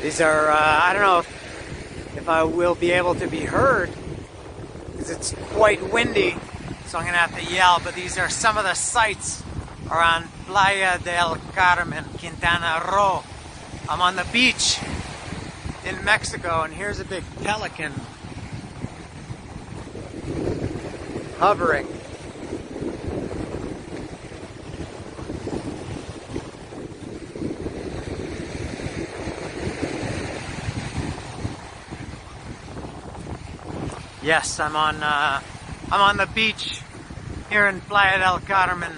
These are, I don't know if I will be able to be heard because it's quite windy, so I'm going to have to yell, but these are some of the sights around Playa del Carmen, Quintana Roo. I'm on the beach in Mexico, and here's a big pelican hovering. Yes, I'm on the beach here in Playa del Carmen,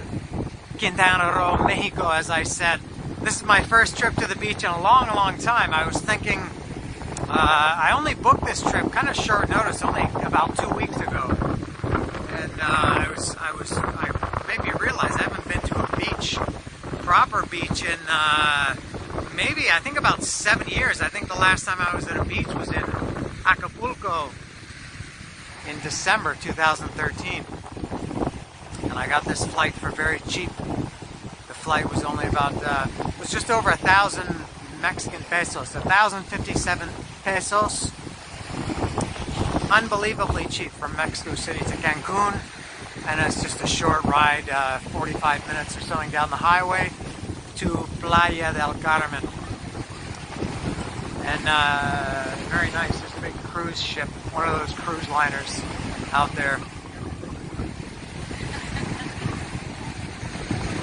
Quintana Roo, Mexico, as I said. This is my first trip to the beach in a long, long time. I was thinking, I only booked this trip kind of short notice, only about 2 weeks ago. And I made me realize I haven't been to a beach, proper beach, in maybe, I think about 7 years. I think the last time I was at a beach was in Acapulco in December 2013. And I got this flight for very cheap. The flight was only about, it was just over 1,000 Mexican pesos, 1,057 pesos. Unbelievably cheap from Mexico City to Cancun. And it's just a short ride, 45 minutes or something down the highway to Playa del Carmen. And very nice, there's a big cruise ship, one of those cruise liners out there.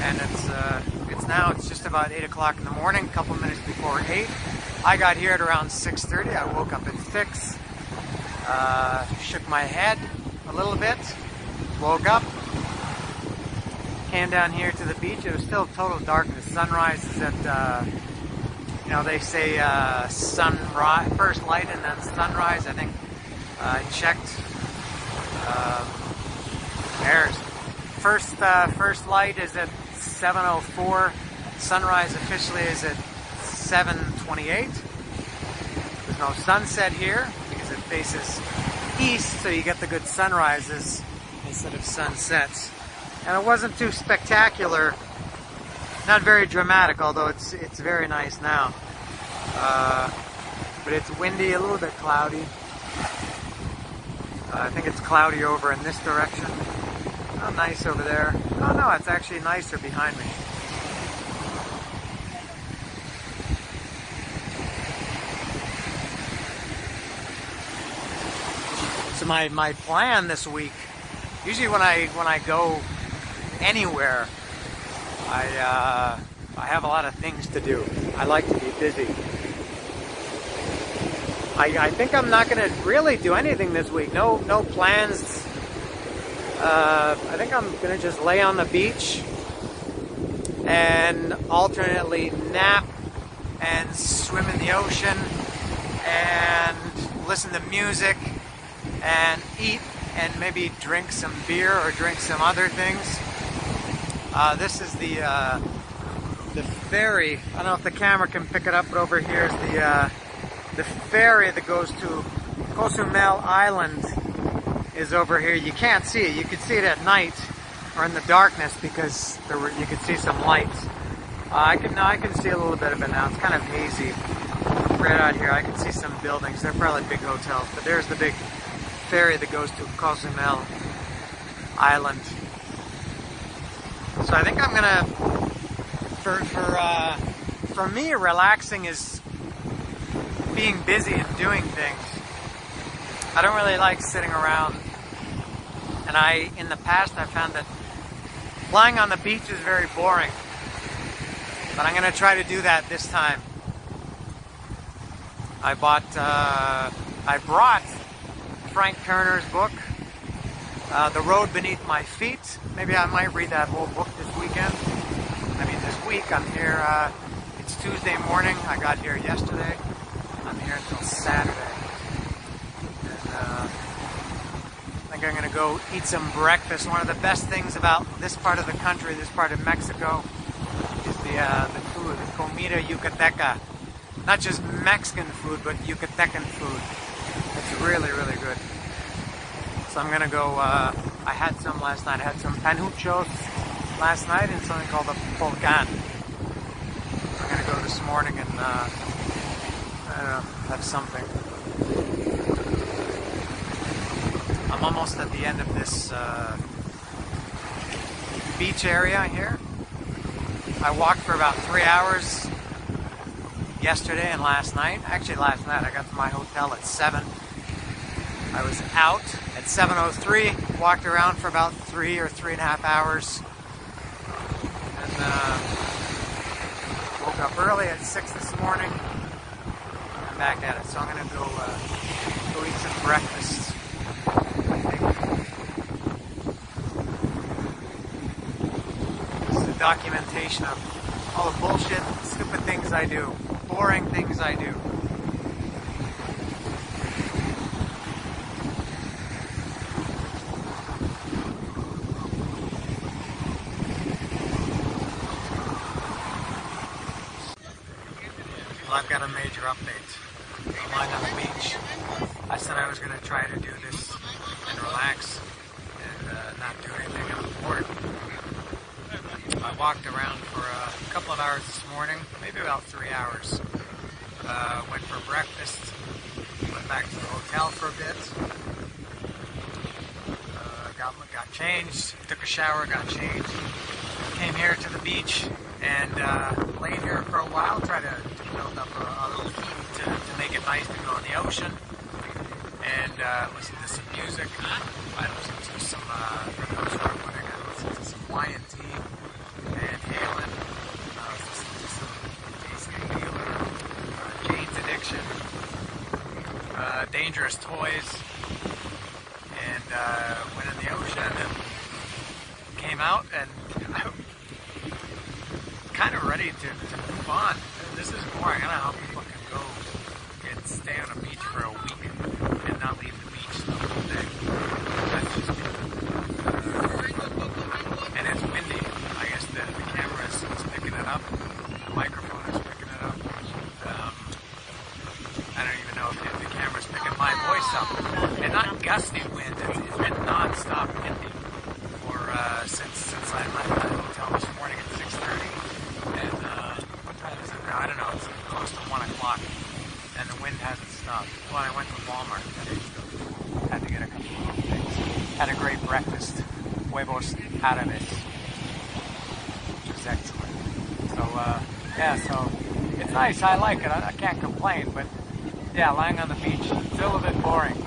And it's just about 8 o'clock in the morning, a couple minutes before 8. I got here at around 6:30. I woke up at 6, shook my head a little bit, woke up, came down here to the beach. It was still total darkness. Sunrise is at, they say sunrise, first light and then sunrise. I think I checked. There's first light is at 7:04. Sunrise officially is at 7:28. There's no sunset here because it faces east, so you get the good sunrises instead of sunsets. And it wasn't too spectacular, not very dramatic, although it's very nice now. But it's windy, a little bit cloudy. I think it's cloudy over in this direction. Oh, nice over there. Oh no, it's actually nicer behind me. So my plan this week, usually when I go anywhere, I have a lot of things to do. I like to be busy. I think I'm not going to really do anything this week. No plans. I think I'm going to just lay on the beach and alternately nap and swim in the ocean and listen to music and eat and maybe drink some beer or drink some other things. This is the ferry. I don't know if the camera can pick it up, but over here is the ferry that goes to Cozumel Island is over here. You can't see it. You can see it at night or in the darkness because you can see some lights. I can see a little bit of it now. It's kind of hazy. Right out here, I can see some buildings. They're probably big hotels, but there's the big ferry that goes to Cozumel Island. So I think I'm gonna, for me, relaxing is being busy and doing things. I don't really like sitting around, and in the past I found that lying on the beach is very boring, but I'm gonna try to do that this time. I brought Frank Kerner's book, The Road Beneath My Feet. Maybe I might read that whole book this weekend. This week. I'm here, it's Tuesday morning. I got here yesterday. I'm here until Saturday. And I think I'm going to go eat some breakfast. One of the best things about this part of the country, this part of Mexico, is the food, the comida yucateca. Not just Mexican food, but Yucatecan food. It's really, really good. So I'm gonna go, I had some last night. I had some panuchos last night and something called a volcan. I'm gonna go this morning and gonna have something. I'm almost at the end of this beach area here. I walked for about 3 hours yesterday and last night. Actually, last night I got to my hotel at 7. I was out at 7:03, walked around for about 3 or 3.5 hours, and woke up early at 6 this morning. I'm back at it, so I'm gonna go eat some breakfast. I think this is a documentation of all the bullshit, stupid things I do, boring things I do. Well, I've got a major update. I'm lying on the beach. I said I was going to try to do this and relax and not do anything. I'm bored. I walked around for a couple of hours this morning, maybe about 3 hours. Went for breakfast, went back to the hotel for a bit, got changed, took a shower, got changed, came here to the beach, and laid here for a while, tried to build up a little heat to make it nice to go in the ocean, and listen to some music. I listened to some, for those who are wondering, I listened to some Y&T, Van Halen, I was listening to some Jason Wheeler, Jane's Addiction, Dangerous Toys, and went in the ocean and came out, and I kind of ready to move on. This is boring. I don't know how people can go and stay on a beach for a week and not leave the beach the whole day. That's just me. And it's windy. I guess the camera is picking it up. The microphone is picking it up. I don't even know if the camera's picking my voice up. And not gusty wind. It's been non-stop windy for since I left the hotel this morning at 6:30. And what time is it now? I don't know. It's close to 1 o'clock, and the wind hasn't stopped. Well, I went to Walmart today, so had to get a couple of things. Had a great breakfast, huevos árabes, which was excellent. So yeah, so it's nice. I like it. I can't complain. But yeah, lying on the beach, still a bit boring.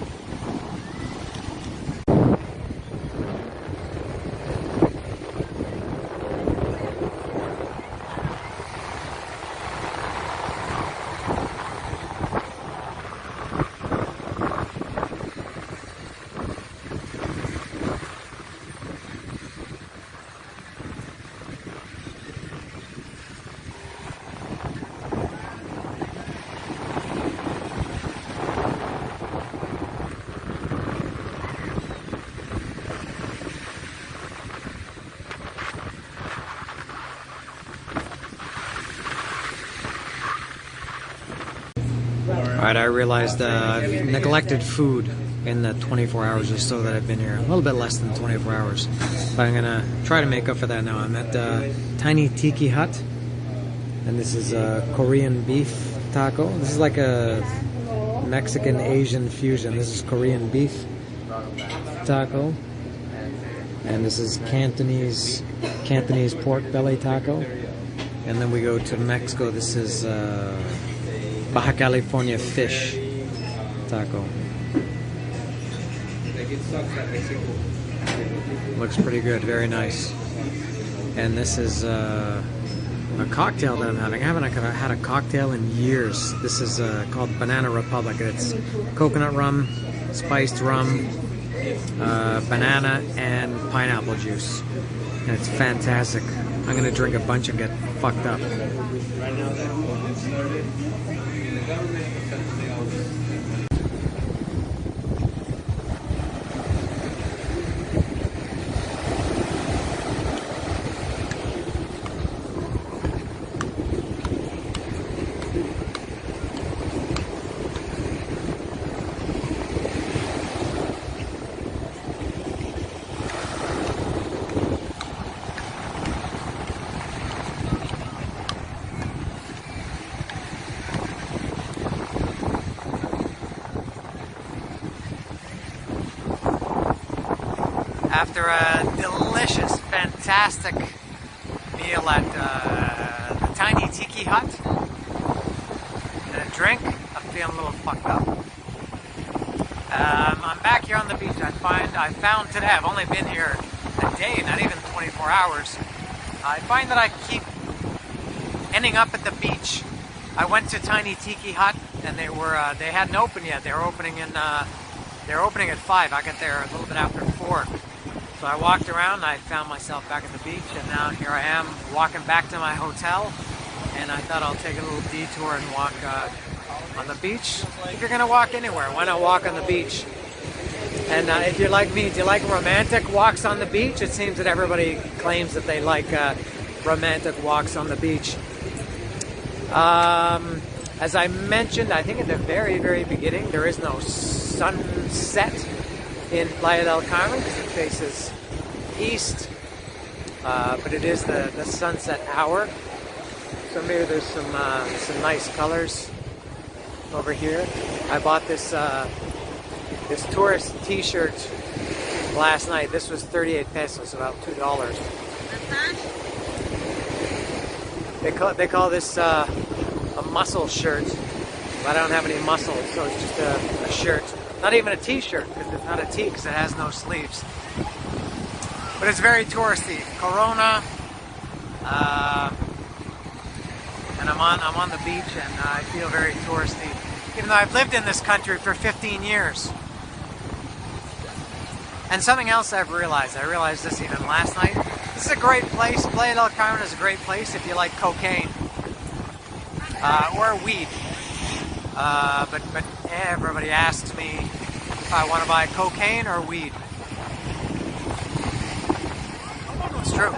Alright, I realized I've neglected food in the 24 hours or so that I've been here. A little bit less than 24 hours. But I'm gonna try to make up for that now. I'm at Tiny Tiki Hut. And this is Korean beef taco. This is like a Mexican-Asian fusion. This is Korean beef taco. And this is Cantonese pork belly taco. And then we go to Mexico. This is Baja California fish taco. Looks pretty good, very nice. And this is a cocktail that I'm having. I haven't had a cocktail in years. This is called Banana Republic. It's coconut rum, spiced rum, banana, and pineapple juice. And it's fantastic. I'm gonna drink a bunch and get fucked up. after a delicious, fantastic meal at the tiny tiki hut and a drink, I'm feeling a little fucked up. I'm back here on the beach. I found today, I've only been here a day, not even 24 hours. I find that I keep ending up at the beach. I went to Tiny Tiki Hut and they hadn't opened yet. They were opening at 5. I got there a little bit after 4. So I walked around and I found myself back at the beach, and now here I am walking back to my hotel, and I thought I'll take a little detour and walk on the beach. If you're gonna walk anywhere, why not walk on the beach? And if you're like me, do you like romantic walks on the beach? It seems that everybody claims that they like romantic walks on the beach. As I mentioned, I think at the very, very beginning, there is no sunset in Playa del Carmen because it faces east, but it is the sunset hour. So maybe there's some nice colors over here. I bought this tourist T-shirt last night. This was 38 pesos, about $2. They call this a muscle shirt, but I don't have any muscles, so it's just a shirt. Not even a t-shirt, because it's not a tee, because it has no sleeves. But it's very touristy. Corona, and I'm on the beach, and I feel very touristy. Even though I've lived in this country for 15 years. And something else I realized this even last night. This is a great place. Playa del Carmen is a great place if you like cocaine. Or weed. But everybody asks me if I want to buy cocaine or weed. It's true.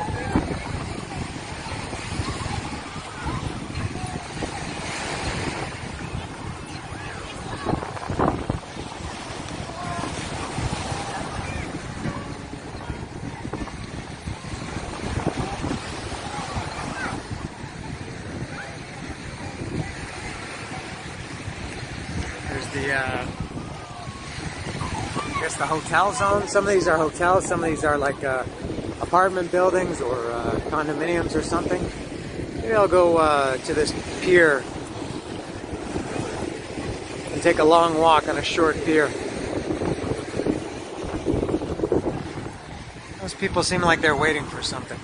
I guess the hotel zone. Some of these are hotels, some of these are like apartment buildings or condominiums or something. Maybe I'll go to this pier and take a long walk on a short pier. Those people seem like they're waiting for something.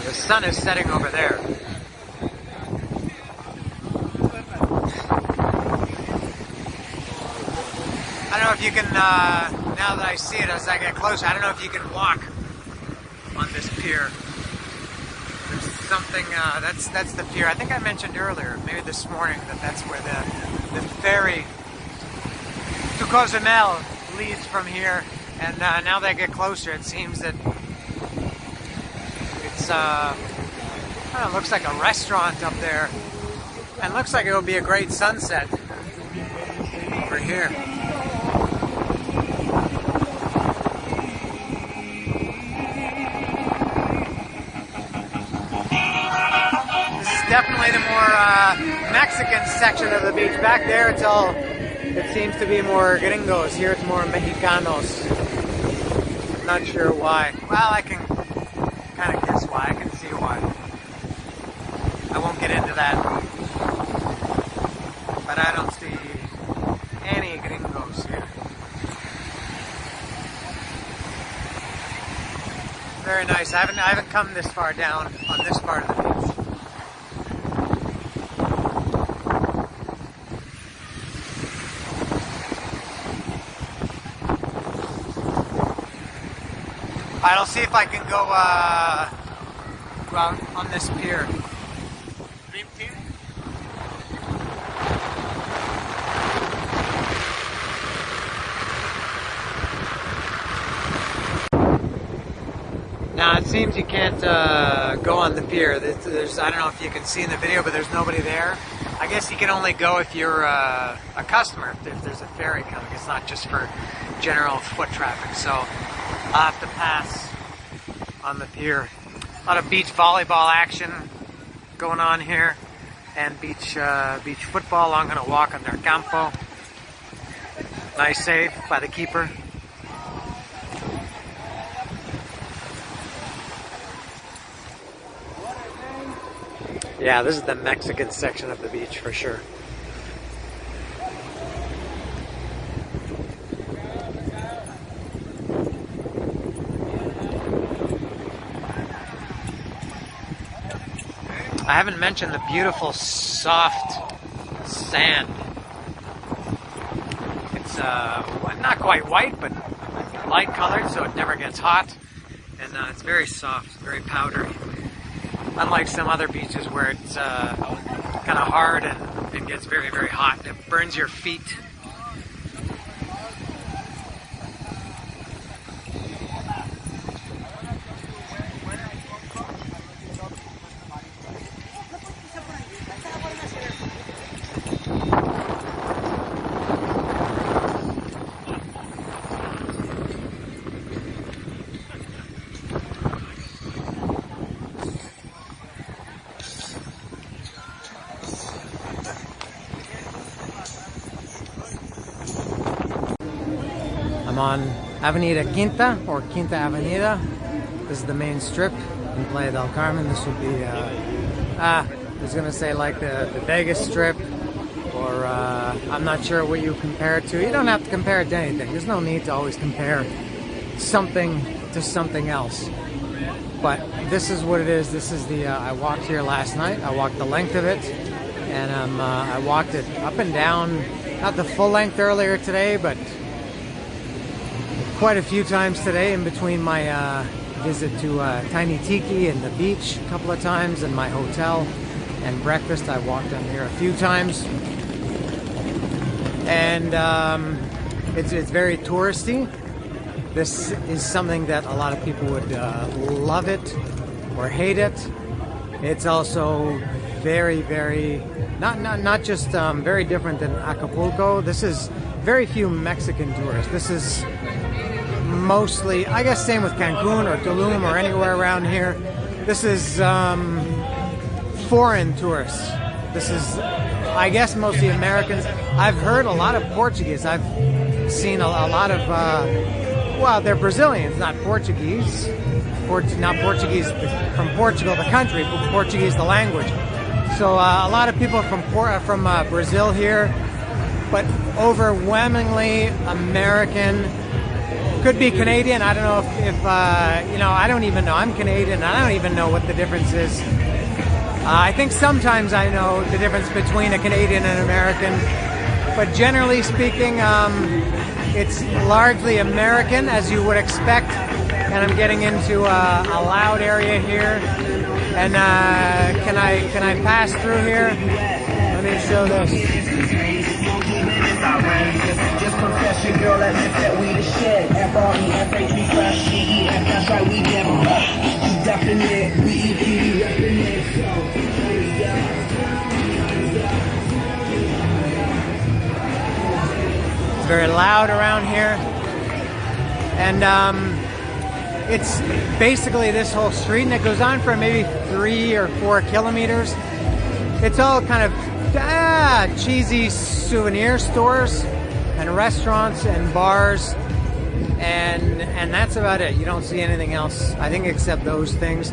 The sun is setting over there. I don't know if you can, now that I see it as I get closer, I don't know if you can walk on this pier. There's something, that's the pier. I think I mentioned earlier, maybe this morning, that's where the ferry to Cozumel leads from here. And now that I get closer, it seems that it's, it looks like a restaurant up there, and looks like it will be a great sunset over here. This is definitely the more Mexican section of the beach. Back there it seems to be more gringos. Here it's more Mexicanos. Not sure why. Well, I can kind of guess why. I can see why. I won't get into that. But I don't see any gringos here. Very nice. I haven't come this far down on this part of the beach. Alright, I'll see if I can go out on this pier. Dream team? Now it seems you can't go on the pier. There's, I don't know if you can see in the video, but there's nobody there. I guess you can only go if you're a customer, if there's a ferry coming. It's not just for general foot traffic. So I'll have to pass on the pier. A lot of beach volleyball action. going on here, and beach football. I'm going to walk on their campo. Nice save by the keeper. Yeah, this is the Mexican section of the beach for sure. I haven't mentioned the beautiful soft sand. It's not quite white, but light colored, so it never gets hot. And it's very soft, very powdery. Unlike some other beaches where it's kind of hard and it gets very, very hot. It burns your feet. On Avenida Quinta, or Quinta Avenida. This is the main strip in Playa del Carmen. This would be, I was going to say like the Vegas Strip, or I'm not sure what you compare it to. You don't have to compare it to anything. There's no need to always compare something to something else. But this is what it is. This is the, I walked here last night. I walked the length of it, and I walked it up and down, not the full length earlier today, but quite a few times today in between my visit to Tiny Tiki and the beach a couple of times, and my hotel and breakfast. I walked down here a few times, and it's very touristy. This is something that a lot of people would love it or hate it. It's also very, very not just very different than Acapulco. This is very few Mexican tourists. This is mostly, I guess, same with Cancun or Tulum or anywhere around here. This is foreign tourists. This is, I guess, mostly Americans. I've heard a lot of Portuguese. I've seen a lot of, well, they're Brazilians, not Portuguese. Not Portuguese from Portugal, the country, but Portuguese, the language. So a lot of people from Brazil here, but overwhelmingly American. Could be Canadian. I don't know if you know, I don't even know. I'm Canadian, and I don't even know what the difference is. I think sometimes I know the difference between a Canadian and American, but generally speaking, it's largely American, as you would expect. And I'm getting into a loud area here. And can I pass through here? Let me show this. Just confession, girl, admit that we the shit. F-R-E-F-A-T slash C-E-F, that's right, we never. You definite, we E-P, reppin' it, so it's very loud around here. And it's basically this whole street, and it goes on for maybe 3 or 4 kilometers. It's all kind of cheesy souvenir stores and restaurants and bars, and that's about it. You don't see anything else, I think, except those things.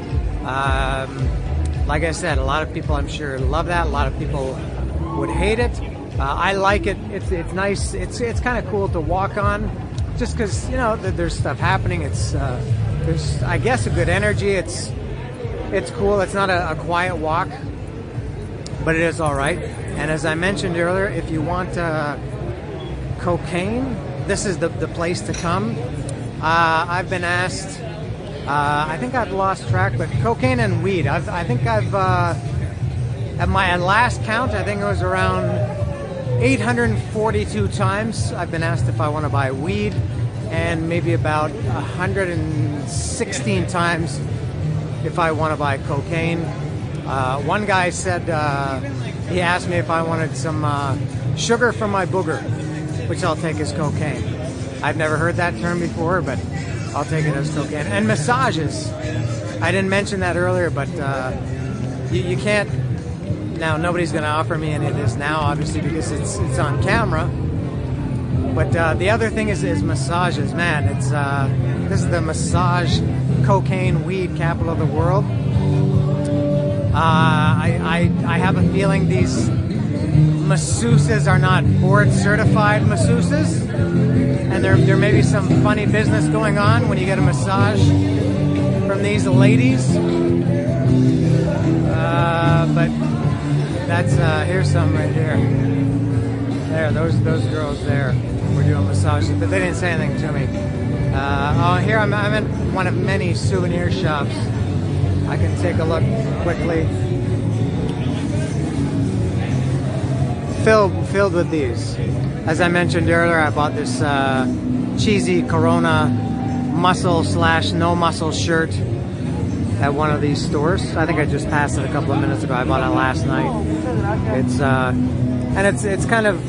Like I said, a lot of people, I'm sure, love that. A lot of people would hate it. I like it. It's nice. It's kind of cool to walk on, just because, you know, there's stuff happening. It's there's, I guess, a good energy. It's cool. It's not a quiet walk, but it is all right. And as I mentioned earlier, if you want cocaine, this is the place to come. I've been asked, I think I've lost track, but cocaine and weed. I think I've, at my last count, I think it was around 842 times I've been asked if I want to buy weed, and maybe about 116 times if I want to buy cocaine. One guy said, he asked me if I wanted some sugar from my booger, which I'll take as cocaine. I've never heard that term before, but I'll take it as cocaine. And massages. I didn't mention that earlier, but you can't. Now nobody's going to offer me any of this now, obviously, because it's on camera. But the other thing is massages. Man, it's this is the massage cocaine weed capital of the world. I have a feeling these masseuses are not board certified masseuses, and there may be some funny business going on when you get a massage from these ladies. But that's here's some right here. There, those girls there were doing massages, but they didn't say anything to me. Oh, here I'm in one of many souvenir shops. I can take a look quickly. Filled with these. As I mentioned earlier, I bought this cheesy Corona muscle / no muscle shirt at one of these stores. I think I just passed it a couple of minutes ago. I bought it last night. It's and it's kind of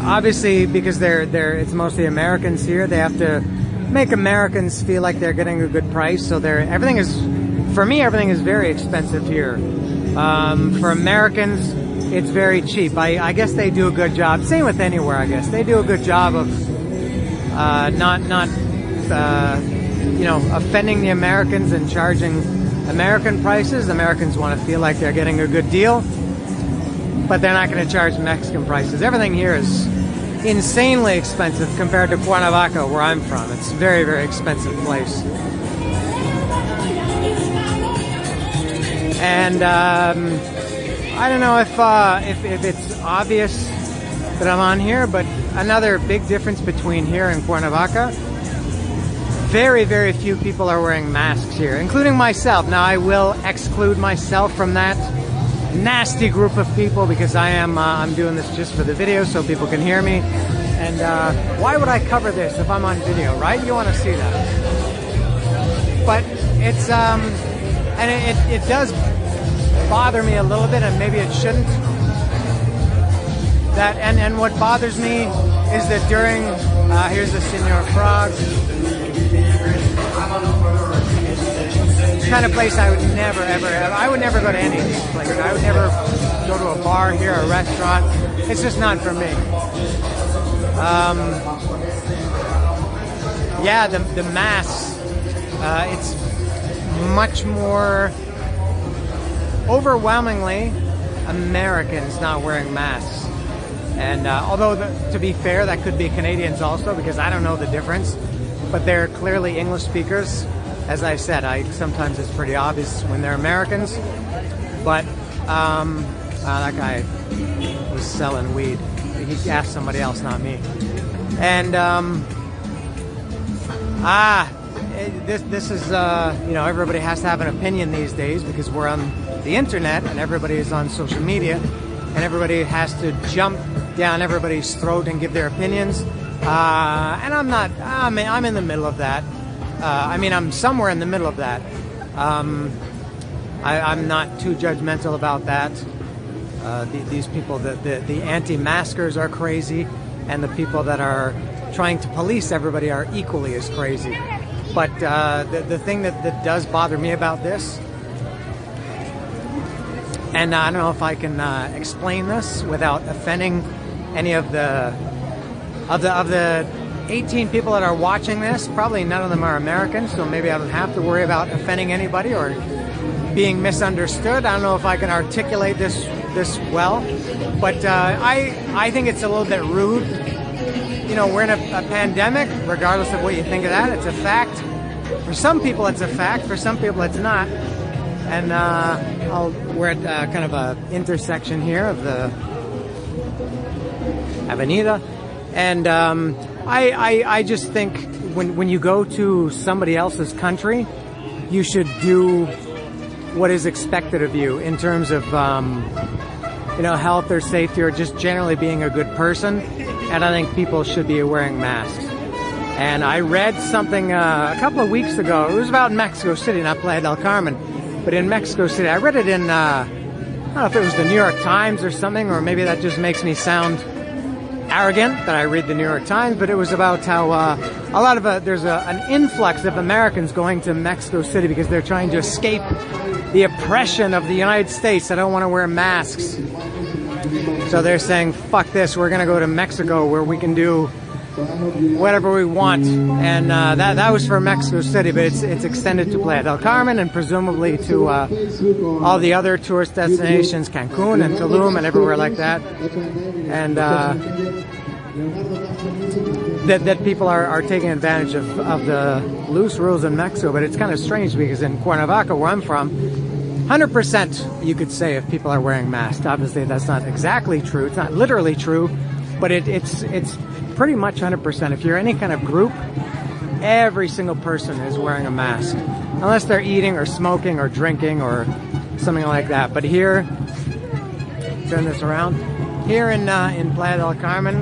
obviously because it's mostly Americans here. They have to make Americans feel like they're getting a good price. So everything is very expensive here. For Americans, it's very cheap. I guess they do a good job. Same with anywhere, I guess. They do a good job of not offending the Americans and charging American prices. Americans want to feel like they're getting a good deal, but they're not going to charge Mexican prices. Everything here is insanely expensive compared to Cuernavaca, where I'm from. It's a very, very expensive place. And I don't know if it's obvious that I'm on here, but another big difference between here and Cuernavaca, very, very few people are wearing masks here, including myself. Now, I will exclude myself from that nasty group of people because I'm doing this just for the video so people can hear me. And why would I cover this if I'm on video, right? You want to see that. But it's and it does bother me a little bit, and maybe it shouldn't. That and what bothers me is that during here's the Senor Frog. Kind of place I would never ever have. I would never go to any of these places. I would never go to a bar here, a restaurant. It's just not for me. Yeah, the masks. It's much more overwhelmingly Americans not wearing masks. And although to be fair, that could be Canadians also, because I don't know the difference. But they're clearly English speakers. As I said, sometimes it's pretty obvious when they're Americans. But that guy was selling weed. He asked somebody else, not me. And this is everybody has to have an opinion these days because we're on the internet and everybody is on social media, and everybody has to jump down everybody's throat and give their opinions. And I'm not. I'm in the middle of that. I'm somewhere in the middle of that. I'm not too judgmental about that. These people, the anti-maskers are crazy, and the people that are trying to police everybody are equally as crazy. But the thing that does bother me about this, and I don't know if I can explain this without offending any of the 18 people that are watching this, probably none of them are Americans, so maybe I don't have to worry about offending anybody or being misunderstood. I don't know if I can articulate this well, but I think it's a little bit rude. We're in a pandemic, regardless of what you think of that. It's a fact. For some people, it's a fact. For some people, it's not. And we're at kind of a intersection here of the Avenida. And I just think when you go to somebody else's country, you should do what is expected of you in terms of health or safety or just generally being a good person. And I think people should be wearing masks. And I read something a couple of weeks ago. It was about Mexico City, not Playa del Carmen, but in Mexico City. I read it in I don't know if it was the New York Times or something, or maybe that just makes me sound arrogant that I read the New York Times, but it was about how a lot of there's an influx of Americans going to Mexico City because they're trying to escape the oppression of the United States that don't want to wear masks. So they're saying, fuck this, we're going to go to Mexico where we can do whatever we want. And that was for Mexico City, but it's extended to Playa del Carmen and presumably to all the other tourist destinations, Cancun and Tulum and everywhere like that. And that people are taking advantage of the loose rules in Mexico. But it's kind of strange because in Cuernavaca, where I'm from, 100% you could say if people are wearing masks. Obviously that's not exactly true, it's not literally true, but it's pretty much 100%. If you're any kind of group, every single person is wearing a mask, unless they're eating or smoking or drinking or something like that. But here, turn this around, here in Playa del Carmen,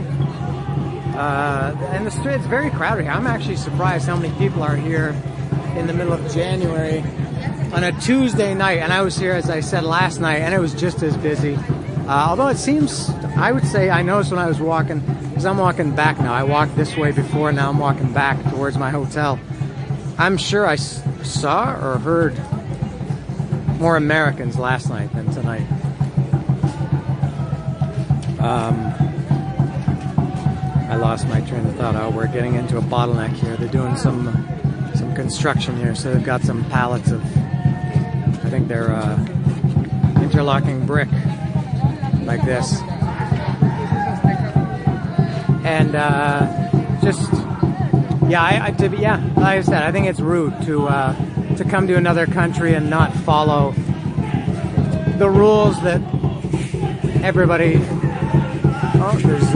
and the street's very crowded here. I'm actually surprised how many people are here in the middle of January on a Tuesday night, and I was here, as I said, last night, and it was just as busy. Although it seems, I would say, I noticed when I was walking, because I'm walking back now. I walked this way before, now I'm walking back towards my hotel. I'm sure I saw or heard more Americans last night than tonight. I lost my train of thought. Oh, we're getting into a bottleneck here. They're doing some construction here, so they've got some pallets of, I think they're interlocking brick like this. And just, yeah, like I said, I think it's rude to come to another country and not follow the rules that everybody. Oh, there's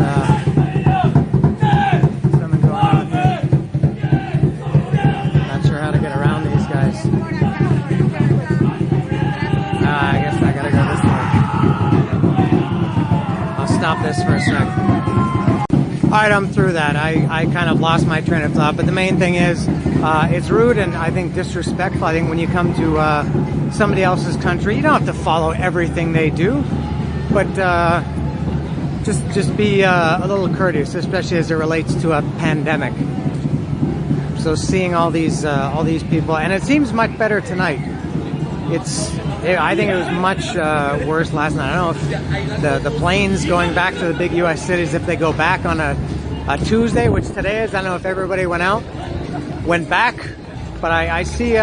something going on here. Not sure how to get around these guys. I guess I gotta go this way. I'll stop this for a sec. Alright, I'm through that. I kind of lost my train of thought, but the main thing is it's rude and I think disrespectful. I think when you come to somebody else's country, you don't have to follow everything they do, but just be a little courteous, especially as it relates to a pandemic. So seeing all these people, and it seems much better tonight. I think it was much worse last night. I don't know if the planes going back to the big U.S. cities, if they go back on a Tuesday, which today is, I don't know if everybody went back, but I see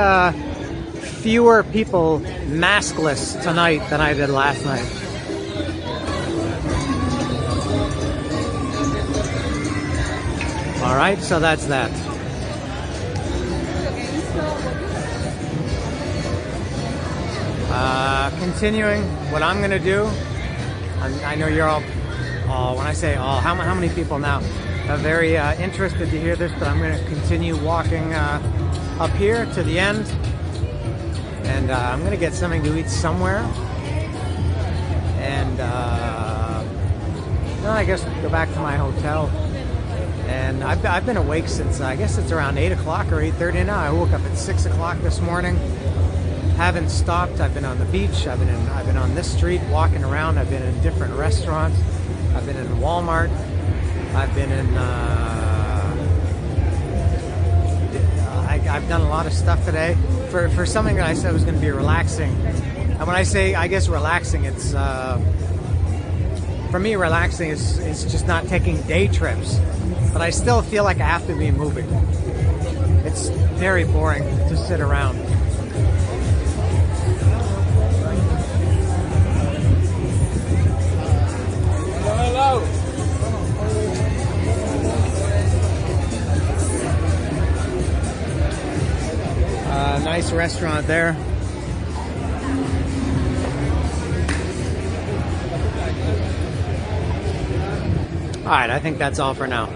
fewer people maskless tonight than I did last night. All right, so that's that. Continuing, what I'm going to do, I know you're all, when I say all, how many people now are very interested to hear this, but I'm going to continue walking up here to the end, and I'm going to get something to eat somewhere, and then I guess go back to my hotel. And I've been awake since, I guess it's around 8 o'clock or 8:30 now. I woke up at 6 o'clock this morning. Haven't stopped. I've been on the beach. I've been on this street walking around. I've been in different restaurants. I've been in Walmart. I've been in. I've done a lot of stuff today for something that I said was going to be relaxing. And when I say, I guess relaxing, it's for me relaxing is just not taking day trips. But I still feel like I have to be moving. It's very boring to sit around. Hello. Nice restaurant there. All right, I think that's all for now.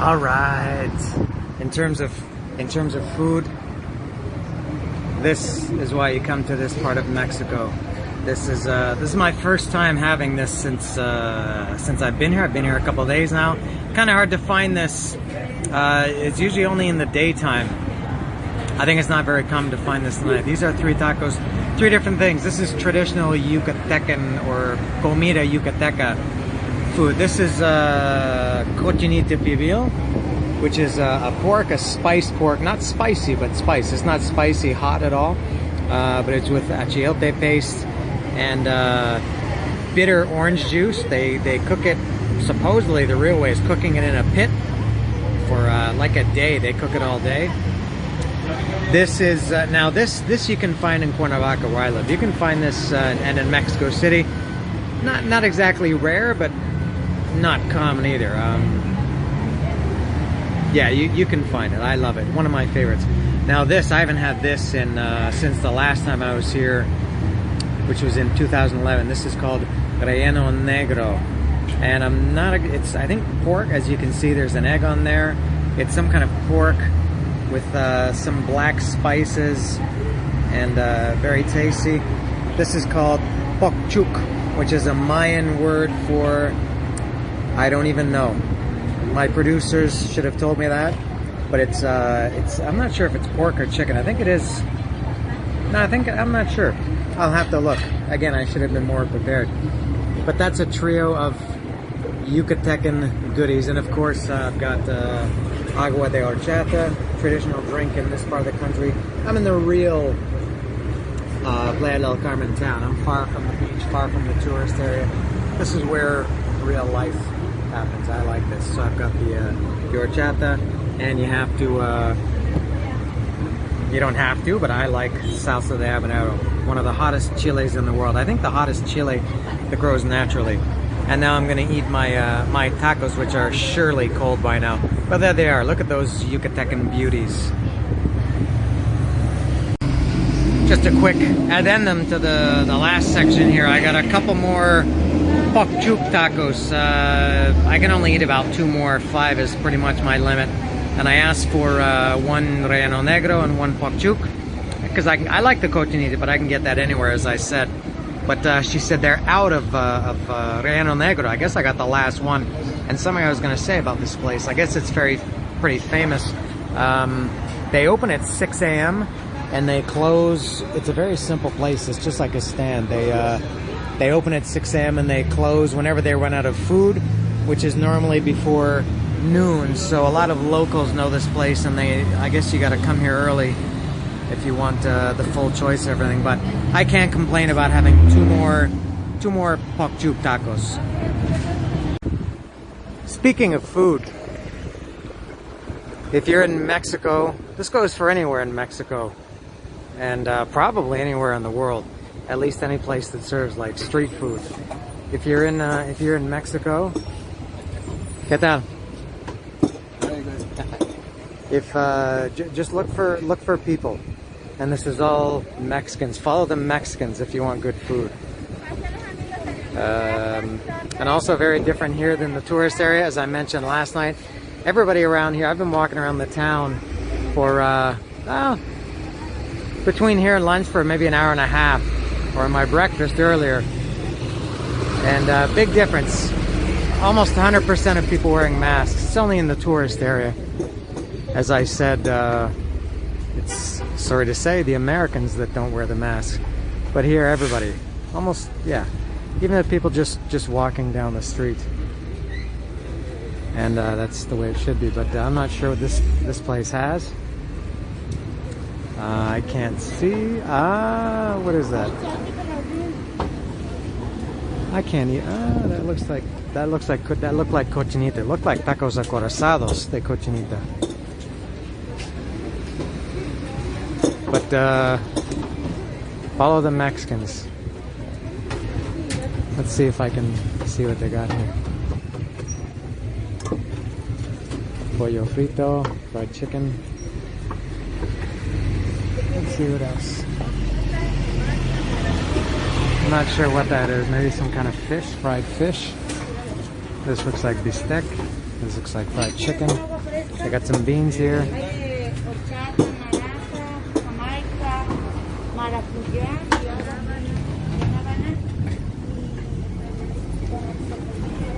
All right. In terms of food, this is why you come to this part of Mexico. This is my first time having this since I've been here. I've been here a couple of days now. Kind of hard to find this. It's usually only in the daytime. I think it's not very common to find this tonight. These are 3 tacos, 3 different things. This is traditional Yucatecan or comida Yucateca food. This is Cochinite Pivil, which is a pork, a spiced pork, not spicy, but spice. It's not spicy hot at all, but it's with achiote paste and bitter orange juice. They cook it, supposedly the real way is cooking it in a pit for like a day. They cook it all day. This is, now this you can find in Cuernavaca where I live. You can find this and in Mexico City. Not exactly rare, but not common either. Yeah, you can find it. I love it. One of my favorites. Now this, I haven't had this in since the last time I was here, which was in 2011. This is called relleno negro, and it's I think pork. As you can see, there's an egg on there. It's some kind of pork with some black spices and very tasty. This is called pokchuk, which is a Mayan word for I don't even know. My producers should have told me that, but it's I'm not sure if it's pork or chicken. I think it is. No, I'm not sure. I'll have to look. Again, I should have been more prepared. But that's a trio of Yucatecan goodies, and of course I've got agua de horchata, traditional drink in this part of the country. I'm in the real Playa del Carmen town. I'm far from the beach, far from the tourist area. This is where real life happens. I like this. So I've got the horchata, and you have to, you don't have to, but I like salsa de habanero, one of the hottest chiles in the world. I think the hottest chile that grows naturally. And now I'm going to eat my my tacos, which are surely cold by now. But there they are. Look at those Yucatecan beauties. Just a quick addendum to the last section here. I got a couple more pokchuk tacos. I can only eat about 2 more. 5 is pretty much my limit. And I asked for 1 relleno negro and 1 pokchuk, because I like the cochinita, but I can get that anywhere, as I said. But she said they're out of relleno negro. I guess I got the last one. And something I was going to say about this place, I guess it's pretty famous. They open at 6 a.m. and they close. It's a very simple place. It's just like a stand. They open at 6 a.m. and they close whenever they run out of food, which is normally before noon. So a lot of locals know this place, and I guess you got to come here early if you want the full choice of everything. But I can't complain about having 2 more pokchuk tacos. Speaking of food, if you're in Mexico, this goes for anywhere in Mexico, and probably anywhere in the world, at least any place that serves like street food. If you're in Mexico, ¿qué tal? If just look for people, and this is all Mexicans. Follow the Mexicans if you want good food. And also very different here than the tourist area, as I mentioned last night. Everybody around here, I've been walking around the town for between here and lunch for maybe an hour and a half, or my breakfast earlier. And big difference. Almost 100% of people wearing masks. It's only in the tourist area. As I said, it's, sorry to say, the Americans that don't wear the mask. But here, everybody. Almost, yeah. Even the people just walking down the street. And that's the way it should be. But I'm not sure what this place has. I can't see. What is that? I can't eat. That looks like cochinita. It looked like tacos acorazados de cochinita. But follow the Mexicans. Let's see if I can see what they got here. Pollo frito, fried chicken. Let's see what else. I'm not sure what that is. Maybe some kind of fish, fried fish. This looks like bistec. This looks like fried chicken. I got some beans here.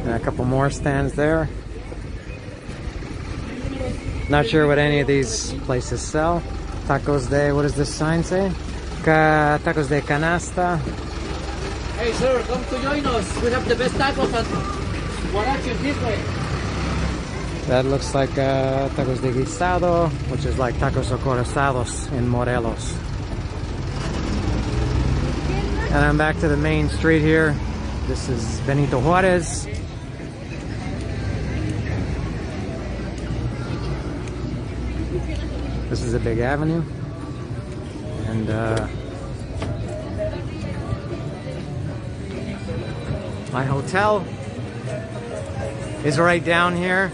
And a couple more stands there. Not sure what any of these places sell. Tacos de, what does this sign say? Tacos de canasta. Hey sir, come to join us. We have the best tacos and guaraches this way. That looks like tacos de guisado, which is like tacos acorazados in Morelos. And I'm back to the main street here. This is Benito Juarez. This is a big avenue. And my hotel is right down here.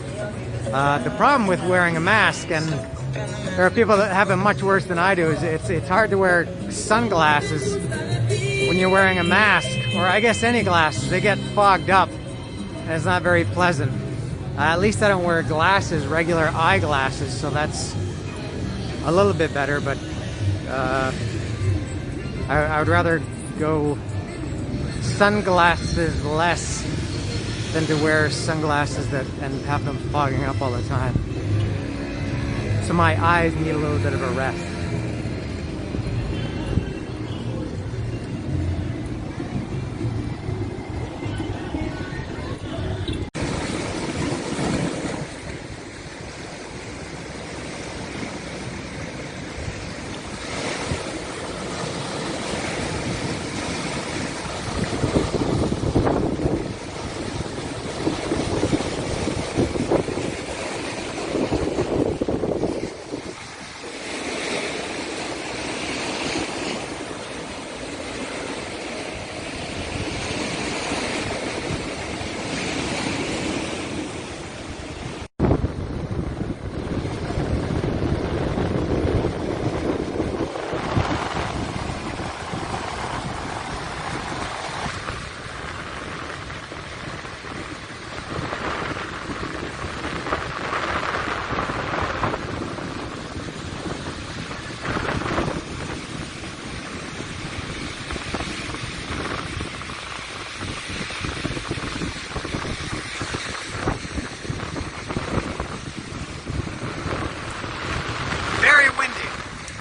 The problem with wearing a mask, and there are people that have it much worse than I do, is it's hard to wear sunglasses when you're wearing a mask, or I guess any glasses. They get fogged up, and it's not very pleasant. At least I don't wear glasses, regular eyeglasses, so that's a little bit better, but I would rather go sunglasses less than to wear sunglasses that and have them fogging up all the time. So my eyes need a little bit of a rest.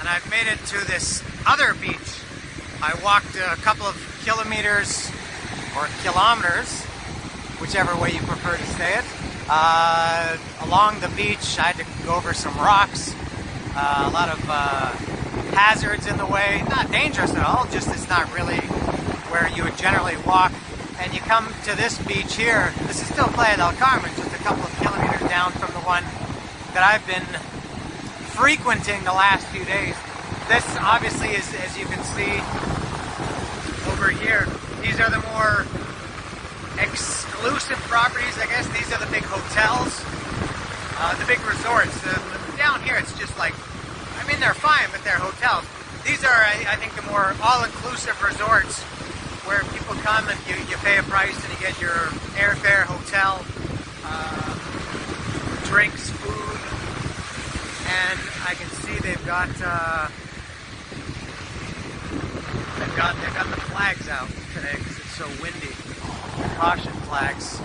I've made it to this other beach. I walked a couple of kilometers or kilometers, whichever way you prefer to say it, along the beach. I had to go over some rocks, a lot of hazards in the way. Not dangerous at all, just it's not really where you would generally walk. And you come to this beach here. This is still Playa del Carmen, just a couple of kilometers down from the one that I've been frequenting the last few days. This obviously is, as you can see over here, these are the more exclusive properties, I guess. These are the big hotels, the big resorts. Down here it's just like, I mean, they're fine, but they're hotels. These are, I think, the more all-inclusive resorts where people come and you pay a price and you get your airfare, hotel, drinks, food. And I can see they've got the flags out today because it's so windy. The caution flags.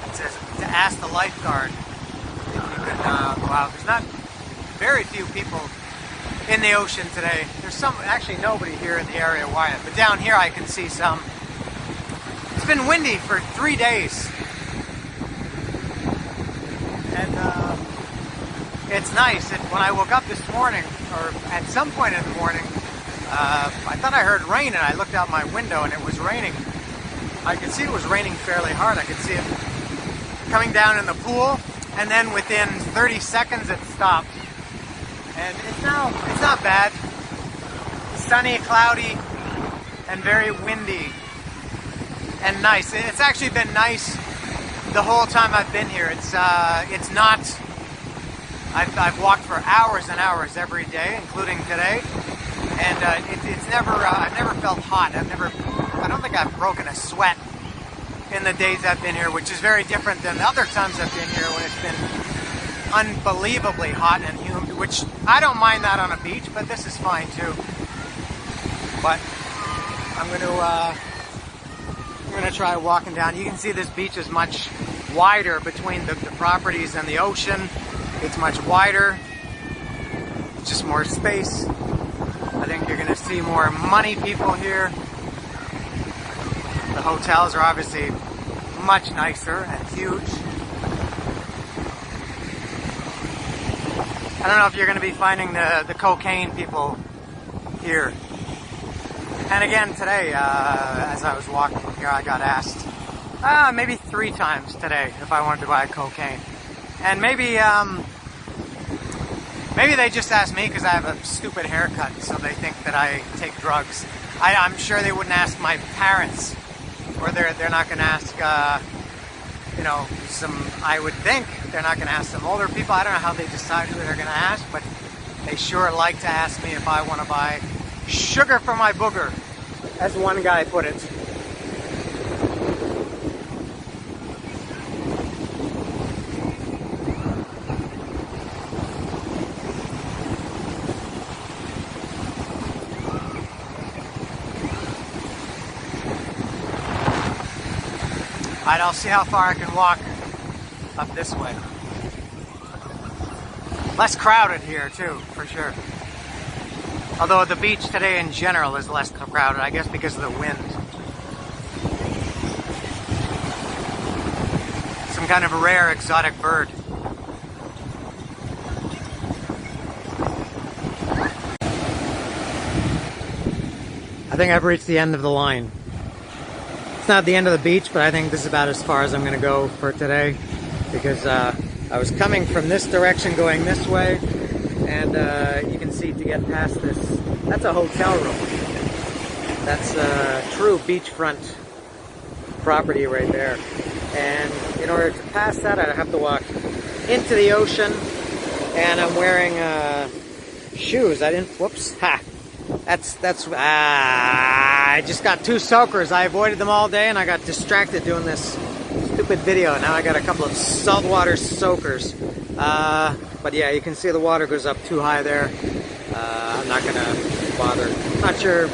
It says to ask the lifeguard if you could go out. There's not very few people in the ocean today. There's actually nobody here in the area Wyatt, but down here I can see some. It's been windy for 3 days. And it's nice. When I woke up this morning, or at some point in the morning, I thought I heard rain, and I looked out my window and it was raining. I could see it was raining fairly hard. I could see it coming down in the pool, and then within 30 seconds it stopped. And it's not bad. Sunny, cloudy, and very windy and nice. It's actually been nice the whole time I've been here. It's not. I've walked for hours and hours every day, including today, and it's never. I've never felt hot. I don't think I've broken a sweat in the days I've been here, which is very different than the other times I've been here when it's been unbelievably hot and humid, which I don't mind that on a beach, but this is fine too. But I'm gonna try walking down. You can see this beach is much wider between the properties and the ocean. It's much wider, just more space. I think you're gonna see more money people here. The hotels are obviously much nicer and huge. I don't know if you're going to be finding the cocaine people here. And again today, as I was walking here, I got asked maybe 3 times today if I wanted to buy cocaine. And maybe they just asked me because I have a stupid haircut, so they think that I take drugs. I'm sure they wouldn't ask my parents, or they're not going to ask, you know, I would think they're not going to ask some older people. I don't know how they decide who they're going to ask, but they sure like to ask me if I want to buy sugar for my booger, as one guy put it. Alright, I'll see how far I can walk up this way. Less crowded here too, for sure. Although the beach today in general is less crowded, I guess because of the wind. Some kind of a rare exotic bird. I think I've reached the end of the line. It's not the end of the beach, but I think this is about as far as I'm going to go for today, because I was coming from this direction going this way, and you can see to get past this, that's a hotel room. That's a true beachfront property right there. And in order to pass that, I'd have to walk into the ocean, and I'm wearing shoes. Whoops, ha! I just got 2 soakers. I avoided them all day and I got distracted doing this stupid video. Now I got a couple of saltwater soakers. But yeah, you can see the water goes up too high there. I'm not gonna bother. Not sure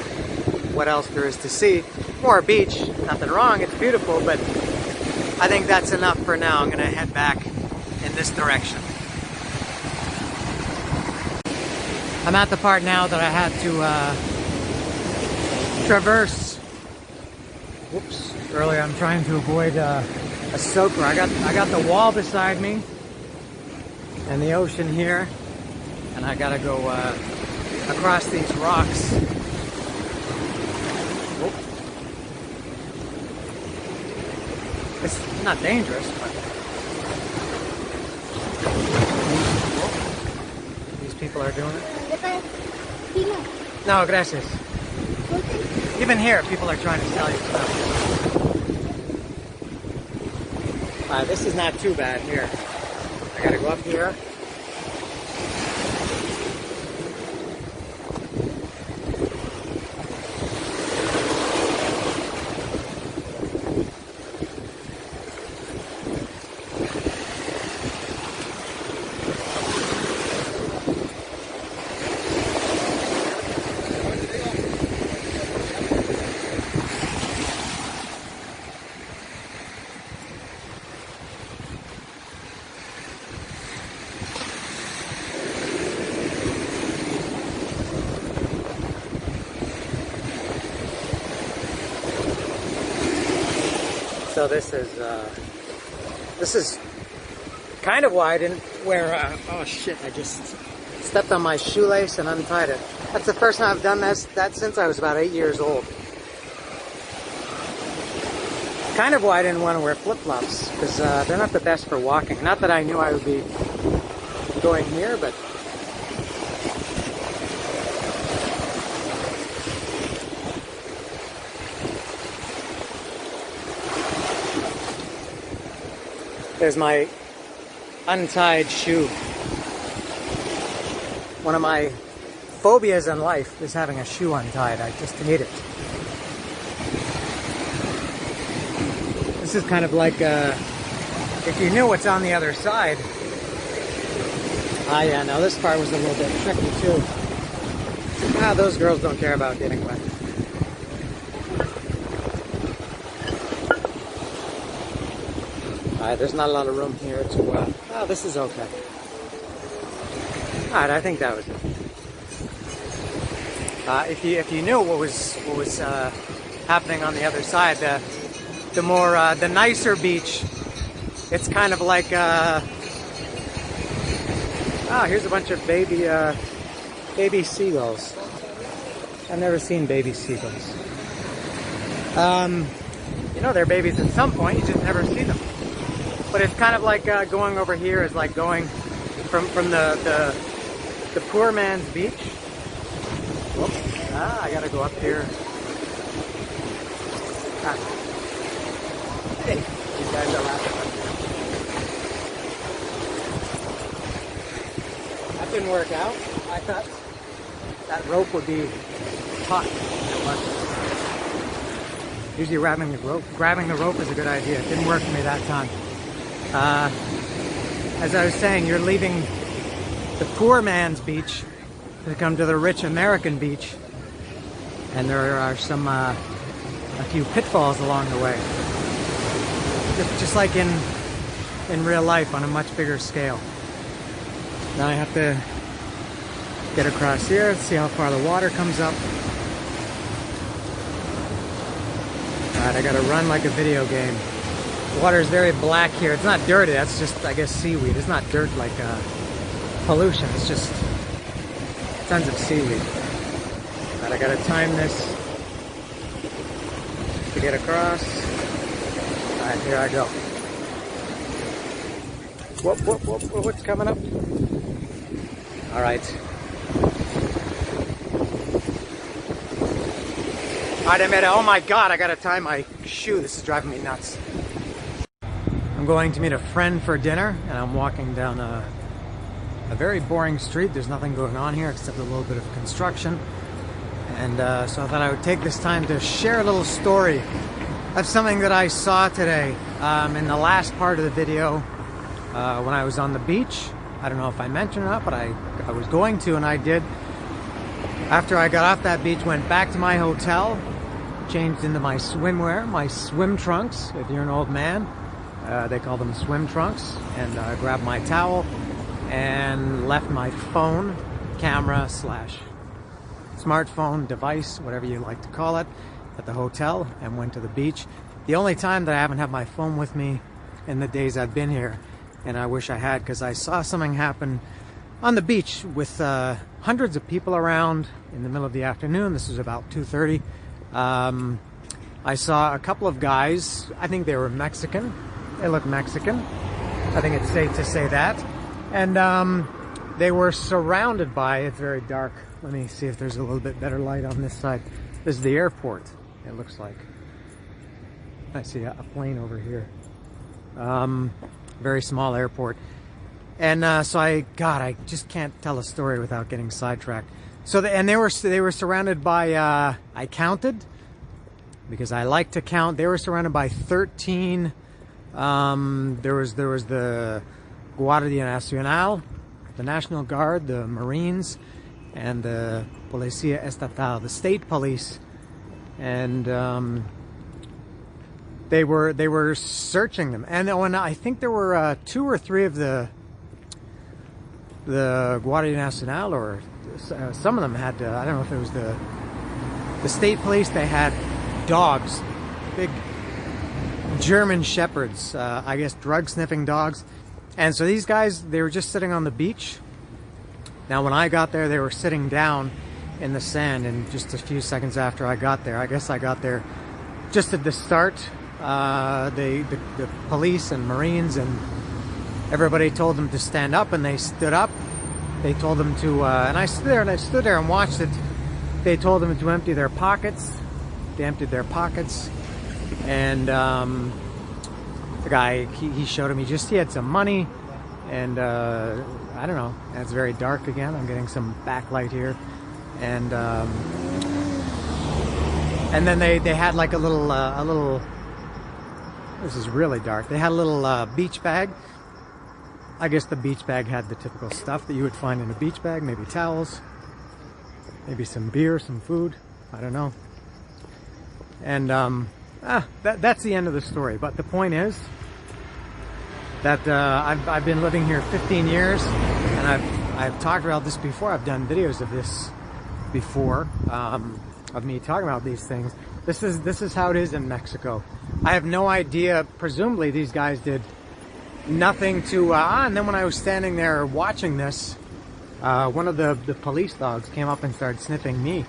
what else there is to see. More beach, nothing wrong, it's beautiful, but I think that's enough for now. I'm gonna head back in this direction. I'm at the part now that I had to traverse. Whoops! Earlier, I'm trying to avoid a soaker. I got the wall beside me and the ocean here, and I gotta go across these rocks. Whoop. It's not dangerous, but these people are doing it. No, gracias. Even here, people are trying to sell you stuff. This is not too bad here. I gotta go up here. So this is kind of wide, and where oh shit, I just stepped on my shoelace and untied it. That's the first time I've done that since I was about 8 years old. Kind of wide and want to wear flip-flops because they're not the best for walking. Not that I knew I would be going here, but there's my untied shoe. One of my phobias in life is having a shoe untied. I just hate it. This is kind of like if you knew what's on the other side, Ah, yeah, no, this part was a little bit tricky too. Ah, those girls don't care about getting wet. Alright, there's not a lot of room here to, oh, this is okay. Alright, I think that was it. If you knew what was happening on the other side, the more, the nicer beach, it's kind of like, here's a bunch of baby seagulls. I've never seen baby seagulls. You know they're babies at some point, you just never see them. But it's kind of like going over here is like going from the poor man's beach. Whoops. I gotta go up here. Hey, these guys are laughing. That didn't work out. I thought that rope would be taut. It wasn't. Usually grabbing the rope is a good idea. It didn't work for me that time. As I was saying, you're leaving the poor man's beach to come to the rich American beach, and there are some a few pitfalls along the way, just like in real life on a much bigger scale. Now I have to get across here, see how far the water comes up. Alright, I gotta run like a video game. The water is very black here. It's not dirty, that's just, I guess, seaweed. It's not dirt like pollution, it's just tons of seaweed. Alright, I gotta time this to get across. Alright, here I go. What's coming up? Alright. Alright, I made it. Oh my god, I gotta tie my shoe. This is driving me nuts. I'm going to meet a friend for dinner, and I'm walking down a very boring street. There's nothing going on here except a little bit of construction. And so I thought I would take this time to share a little story of something that I saw today in the last part of the video when I was on the beach. I don't know if I mentioned or not, but I was going to, and I did. After I got off that beach, went back to my hotel, changed into my swimwear, my swim trunks. If you're an old man, they call them swim trunks. And grabbed my towel and left my phone, camera / smartphone device, whatever you like to call it, at the hotel and went to the beach. The only time that I haven't had my phone with me in the days I've been here, and I wish I had, because I saw something happen on the beach with hundreds of people around in the middle of the afternoon. This was about 2:30. I saw a couple of guys. I think they were Mexican. They look Mexican. I think it's safe to say that. And they were surrounded by, it's very dark. Let me see if there's a little bit better light on this side. This is the airport, it looks like. I see a plane over here. Very small airport. And so I just can't tell a story without getting sidetracked. So they were surrounded by I counted, because I like to count. They were surrounded by 13. There was the Guardia Nacional, the National Guard, the Marines, and the Policía Estatal, the state police, and they were searching them. And I think there were 2 or 3 of the Guardia Nacional, or some of them had, I don't know if it was the state police, they had dogs, big German shepherds, I guess drug-sniffing dogs. And so these guys, they were just sitting on the beach. Now when I got there, they were sitting down in the sand, and just a few seconds after I got there, I guess I got there just at the start, the police and Marines and everybody told them to stand up, and they stood up. They told them to, and I stood there and watched it. They told them to empty their pockets. They emptied their pockets, and the guy, he showed him, he had some money, and I don't know, it's very dark again. I'm getting some backlight here, and then they had like a little, this is really dark. They had a little beach bag, I guess the beach bag had the typical stuff that you would find in a beach bag, maybe towels, maybe some beer, some food, I don't know. And that's the end of the story. But the point is that I've been living here 15 years, and I've talked about this before. I've done videos of this before, of me talking about these things. This is how it is in Mexico. I have no idea. Presumably these guys did nothing to. And then when I was standing there watching this, one of the police dogs came up and started sniffing me.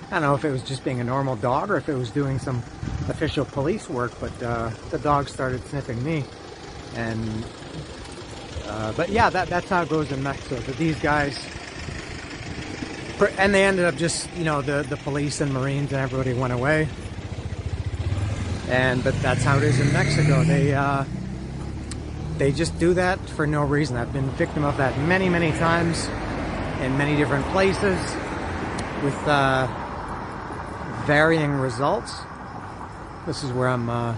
I don't know if it was just being a normal dog or if it was doing some official police work, but the dog started sniffing me. And but yeah, that's how it goes in Mexico. That these guys, and they ended up just, you know, the police and Marines and everybody went away. But that's how it is in Mexico. They just do that for no reason. I've been victim of that many, many times in many different places with varying results. This is where I'm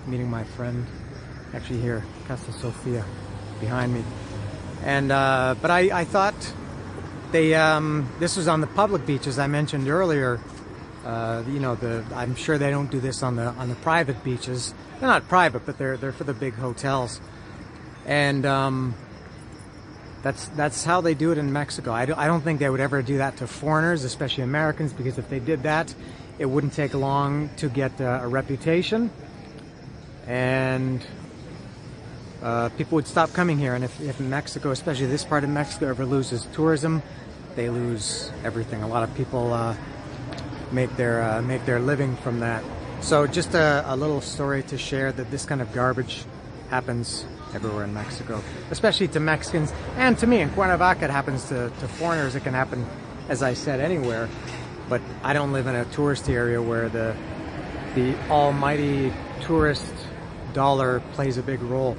meeting my friend, actually here, Casa Sofia, behind me. And but I thought this was on the public beaches I mentioned earlier. You know, I'm sure they don't do this on the private beaches. They're not private, but they're for the big hotels. And that's how they do it in Mexico. I don't think they would ever do that to foreigners, especially Americans, because if they did that, it wouldn't take long to get a reputation, and people would stop coming here. And if Mexico, especially this part of Mexico, ever loses tourism, they lose everything. A lot of people make their living from that. So just a little story to share, that this kind of garbage happens everywhere in Mexico, especially to Mexicans, and to me in Cuernavaca. It happens to foreigners. It can happen, as I said, anywhere. But I don't live in a tourist area where the almighty tourist dollar plays a big role.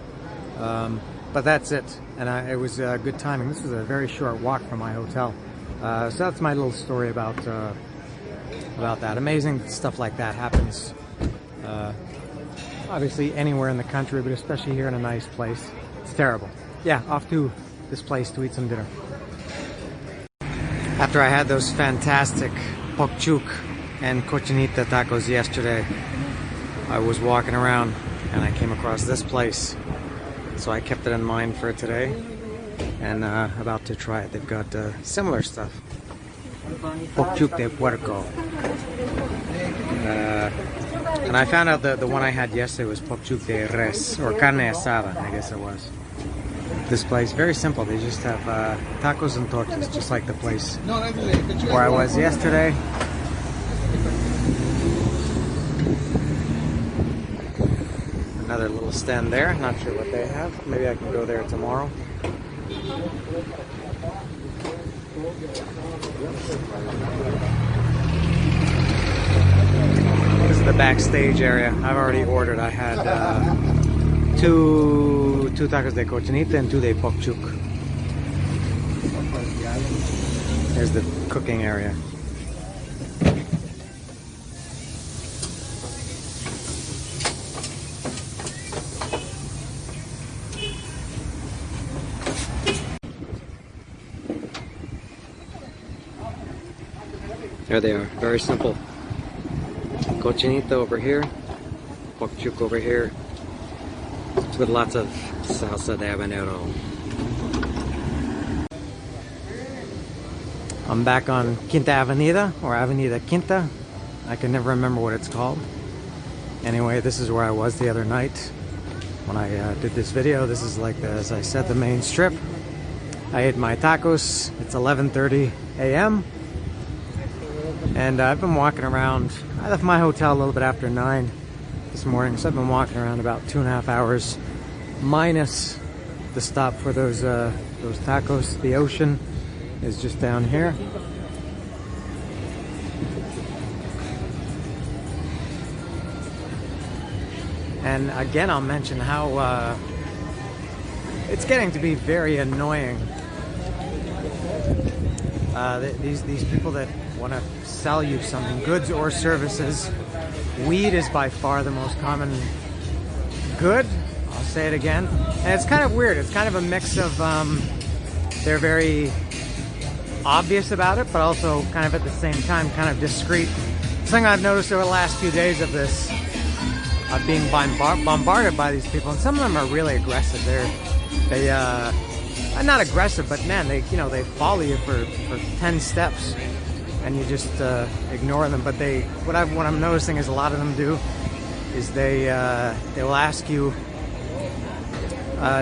But that's it, and it was good timing. This was a very short walk from my hotel. So that's my little story about that. Amazing stuff like that happens obviously anywhere in the country, but especially here in a nice place. It's terrible. Yeah, off to this place to eat some dinner. After I had those fantastic pokchuk and cochinita tacos yesterday, I was walking around and I came across this place. So I kept it in mind for today, and about to try it. They've got similar stuff. Pokchuk de puerco. And I found out that the one I had yesterday was pokchuk de res, or carne asada, I guess it was. This place, very simple. They just have tacos and tortas, just like the place where I was yesterday. Another little stand there, not sure what they have. Maybe I can go there tomorrow. This is the backstage area. I've already ordered. I had two tacos de cochinita and 2 de pokchuk. There's the cooking area. There they are, very simple. Cochinita over here, pokchuk over here, with lots of salsa de habanero. I'm back on Quinta Avenida, or Avenida Quinta. I can never remember what it's called. Anyway, this is where I was the other night when I did this video. This is like, as I said, the main strip. I ate my tacos. It's 11:30 a.m. And I've been walking around. I left my hotel a little bit after 9 this morning, so I've been walking around about 2.5 hours, minus the stop for those tacos. The ocean is just down here. And again, I'll mention how it's getting to be very annoying. These people that want to sell you something, goods or services. Weed is by far the most common good I'll say it again. And it's kind of weird. It's kind of a mix of, they're very obvious about it, but also kind of at the same time, kind of discreet. Something I've noticed over the last few days of this, being bombarded by these people, and some of them are really aggressive. They not aggressive, but man, they follow you for 10 steps, and you just ignore them. But what I'm noticing is a lot of them do is they will ask you,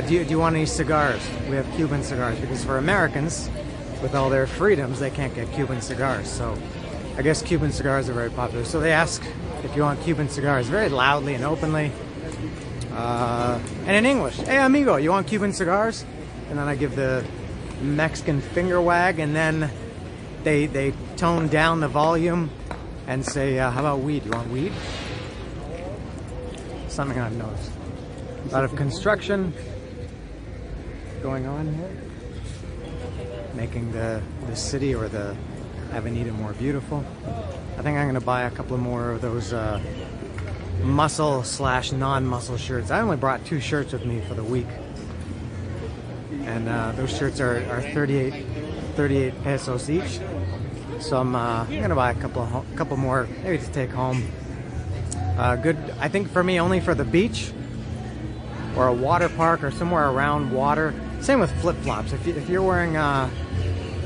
do you want any cigars? We have Cuban cigars, because for Americans, with all their freedoms, they can't get Cuban cigars. So I guess Cuban cigars are very popular. So they ask if you want Cuban cigars very loudly and openly, and in English. Hey amigo, you want Cuban cigars? And then I give the Mexican finger wag, and then they tone down the volume and say, how about weed? You want weed? Something I've noticed. A lot of construction going on here, making the city or the Avenida more beautiful. I think I'm going to buy a couple more of those muscle/non-muscle shirts. I only brought 2 shirts with me for the week, and those shirts are 38 pesos each. So I'm going to buy a couple more, maybe to take home. Good, I think for me, only for the beach or a water park or somewhere around water. Same with flip-flops. If you're wearing a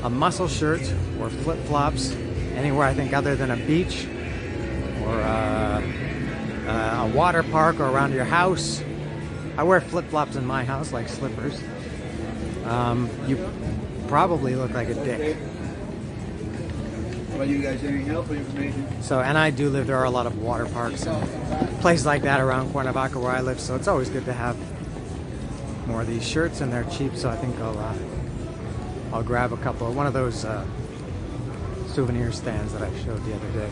muscle shirt or flip-flops anywhere, I think, other than a beach or a water park or around your house. I wear flip-flops in my house, like slippers. You probably look like a dick. Well, you guys any help or information? So, and I do live, there are a lot of water parks and places like that around Cuernavaca where I live, so it's always good to have more of these shirts, and they're cheap, so I think I'll grab a couple. One of those souvenir stands that I showed the other day.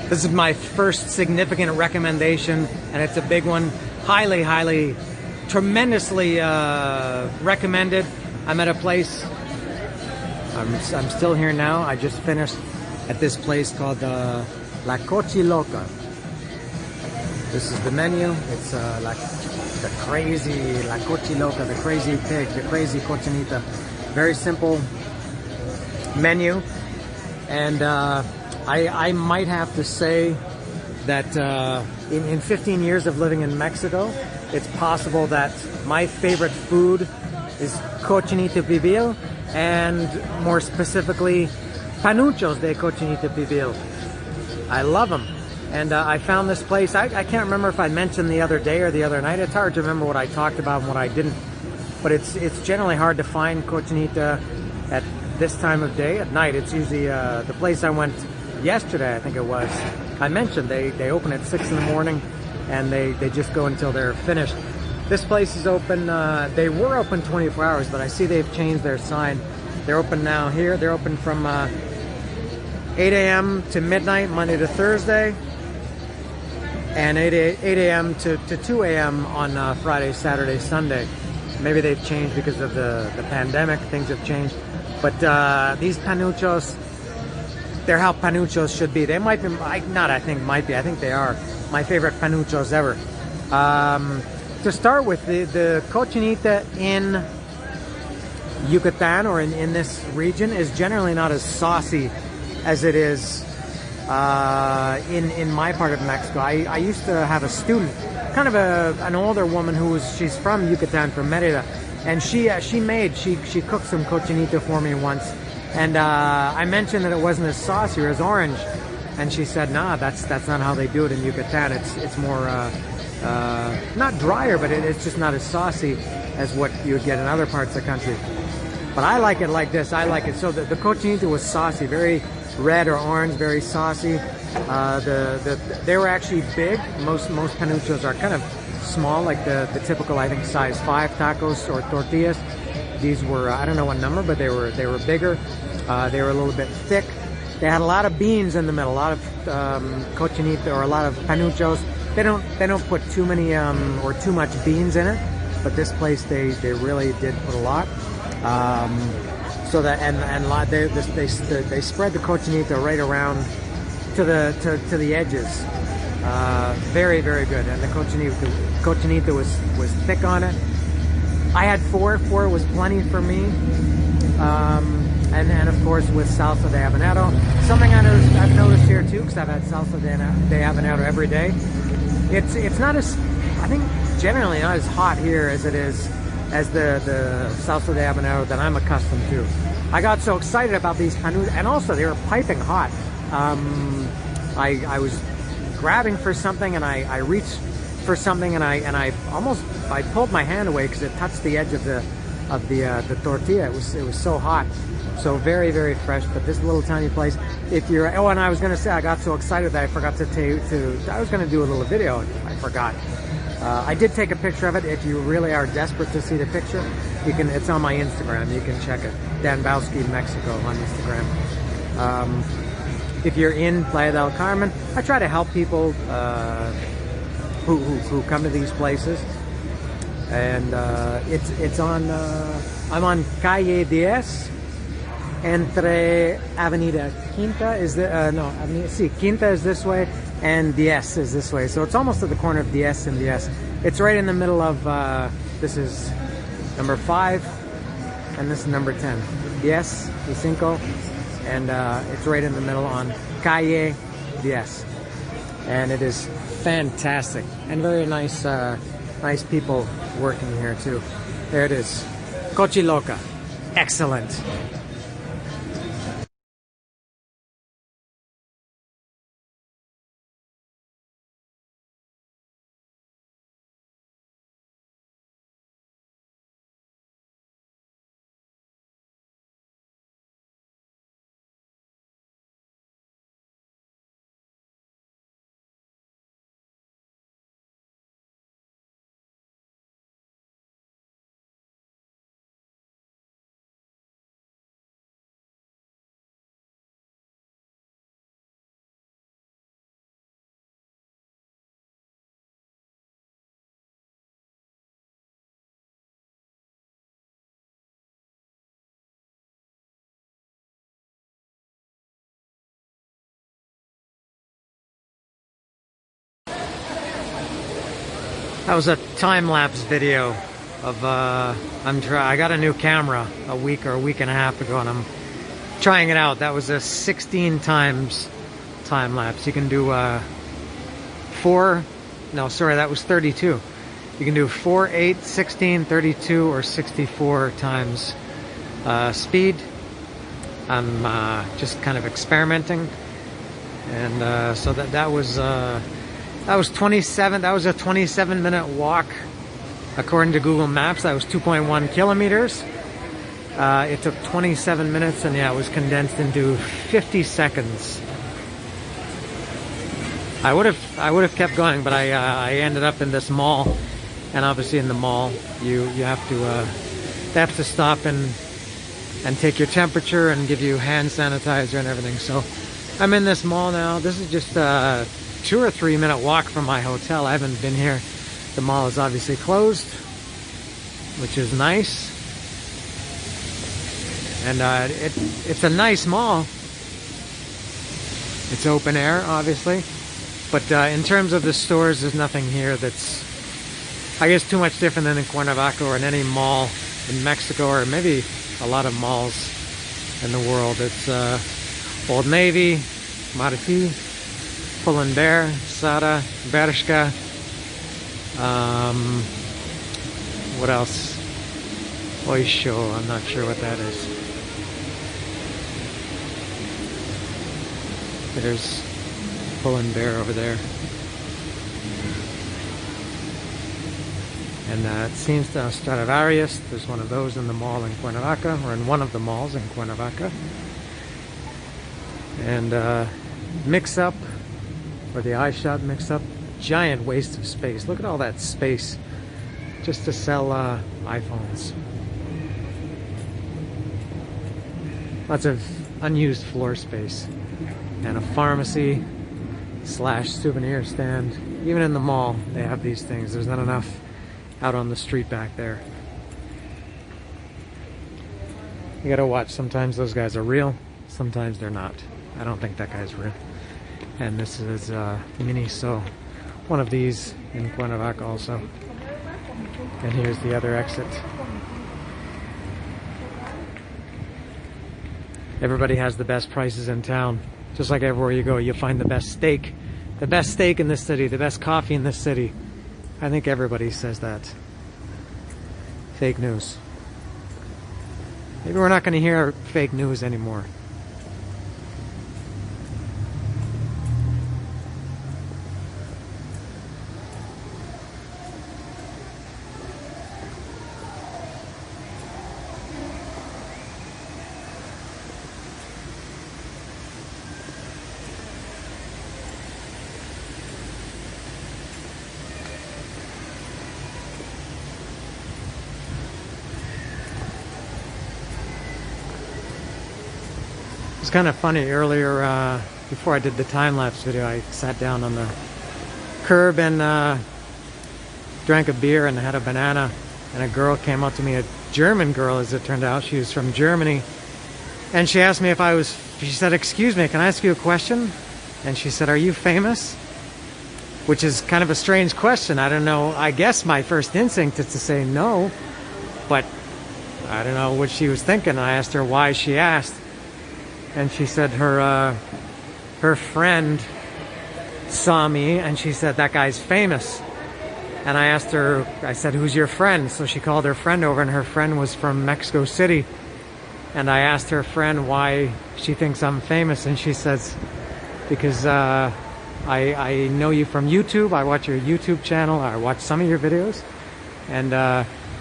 This is my first significant recommendation, and it's a big one. Highly, tremendously recommended. I'm at a place, I'm still here now. I just finished at this place called La Cociloca. This is the menu. It's like the crazy La Cociloca, the crazy pig, the crazy cochinita. Very simple menu, and I might have to say that in 15 years of living in Mexico, it's possible that my favorite food is Cochinite Pivil, and more specifically, panuchos de Cochinite Pivil. I love them. And I found this place. I can't remember if I mentioned the other day or the other night. It's hard to remember what I talked about and what I didn't. But it's generally hard to find cochinita at this time of day, at night. It's usually the place I went yesterday, I think it was, I mentioned they open at 6 in the morning, and they just go until they're finished. This place is open, they were open 24 hours, but I see they've changed their sign. They're open now here. They're open from 8 a.m. to midnight, Monday to Thursday, and 8 a.m. to 2 a.m. on Friday, Saturday, Sunday. Maybe they've changed because of the pandemic. Things have changed. But these panuchos, they're how panuchos should be. They might be, I think they are my favorite panuchos ever. To start with, the cochinita in Yucatan, or in this region, is generally not as saucy as it is in my part of Mexico. I used to have a student, kind of an older woman she's from Yucatan, from Merida, and she cooked some cochinita for me once. And I mentioned that it wasn't as saucy or as orange, and she said, "Nah, that's not how they do it in Yucatan. It's more not drier, but it's just not as saucy as what you would get in other parts of the country." But I like it like this. I like it so the cochinita was saucy, very red or orange, very saucy. They were actually big. Most panuchos are kind of small, like the typical, I think, size 5 tacos or tortillas. These were, I don't know what number, but they were bigger. They were a little bit thick. They had a lot of beans in the middle, a lot of cochinita, or a lot of panuchos. They don't put too many or too much beans in it, but this place they really did put a lot. So that they spread the cochinita right around to the edges. Very good, and the cochinita was thick on it. I had four was plenty for me. And of course with salsa de habanero. Something I've noticed here too, because I've had salsa de habanero every day. It's not as, I think generally not as hot here as it is as the salsa de habanero that I'm accustomed to. I got so excited about these panuchos, and also they were piping hot. I was grabbing for something, and I reached for something, and I pulled my hand away because it touched the edge of the tortilla. It was so hot. So very fresh. But this little tiny place, if you're, oh, and I was gonna say, I got so excited that I forgot I was gonna do a little video, and I forgot. I did take a picture of it. If you really are desperate to see the picture, you can. It's on my Instagram. You can check it. Dan Bowski Mexico on Instagram. If you're in Playa del Carmen, I try to help people who come to these places, and it's on. I'm on Calle 10. Entre Avenida Quinta is the Quinta is this way, and 10 is this way. So it's almost at the corner of 10 and 10. It's right in the middle of this is number 5, and this is number 10. 10 y cinco, and it's right in the middle on Calle 10. And it is fantastic, and very nice nice people working here too. There it is, Cociloca. Excellent. That was a time-lapse video of I got a new camera a week and a half ago, and I'm trying it out. That was a 16 times time-lapse. You can do 4, no, sorry, that was 32. You can do 4, 8, 16, 32, or 64 times speed. I'm just kind of experimenting, and so that was 27. That was a 27-minute walk, according to Google Maps. That was 2.1 kilometers. It took 27 minutes, and yeah, it was condensed into 50 seconds. I would have kept going, but I ended up in this mall, and obviously in the mall you have to they have to stop and take your temperature and give you hand sanitizer and everything. So I'm in this mall now. This is just 2 or 3 minute walk from my hotel. I haven't been here. The mall is obviously closed, which is nice. And it's a nice mall. It's open air, obviously. But in terms of the stores, there's nothing here that's, I guess, too much different than in Cuernavaca or in any mall in Mexico, or maybe a lot of malls in the world. It's Old Navy, Marti, Pull and Bear, Sada, Bershka. What else? Oisho, I'm not sure what that is. There's Pull and Bear over there. And it seems to Stradivarius. There's one of those in the mall in Cuernavaca, or in one of the malls in Cuernavaca. And Mix Up, or the iShop Mix Up, giant waste of space. Look at all that space just to sell iPhones. Lots of unused floor space. And a pharmacy slash souvenir stand. Even in the mall they have these things. There's not enough out on the street back there. You gotta watch. Sometimes those guys are real, sometimes they're not. I don't think that guy's real. And this is Miniso, one of these in Cuernavaca also. And here's the other exit. Everybody has the best prices in town. Just like everywhere you go, you find the best steak. The best steak in this city, the best coffee in this city. I think everybody says that. Fake news. Maybe we're not going to hear fake news anymore. It's kind of funny. Earlier, before I did the time-lapse video, I sat down on the curb and drank a beer and had a banana, and a girl came up to me, a German girl as it turned out. She was from Germany, and she asked me if I was, she said, "Excuse me, can I ask you a question?" And she said, "Are you famous?" Which is kind of a strange question. I don't know. I guess my first instinct is to say no, but I don't know what she was thinking. I asked her why she asked. And she said her friend saw me, and she said, "That guy's famous." And I asked her, I said, "Who's your friend?" So she called her friend over, and her friend was from Mexico City. And I asked her friend why she thinks I'm famous, and she says, "Because I know you from YouTube. I watch your YouTube channel. I watch some of your videos, and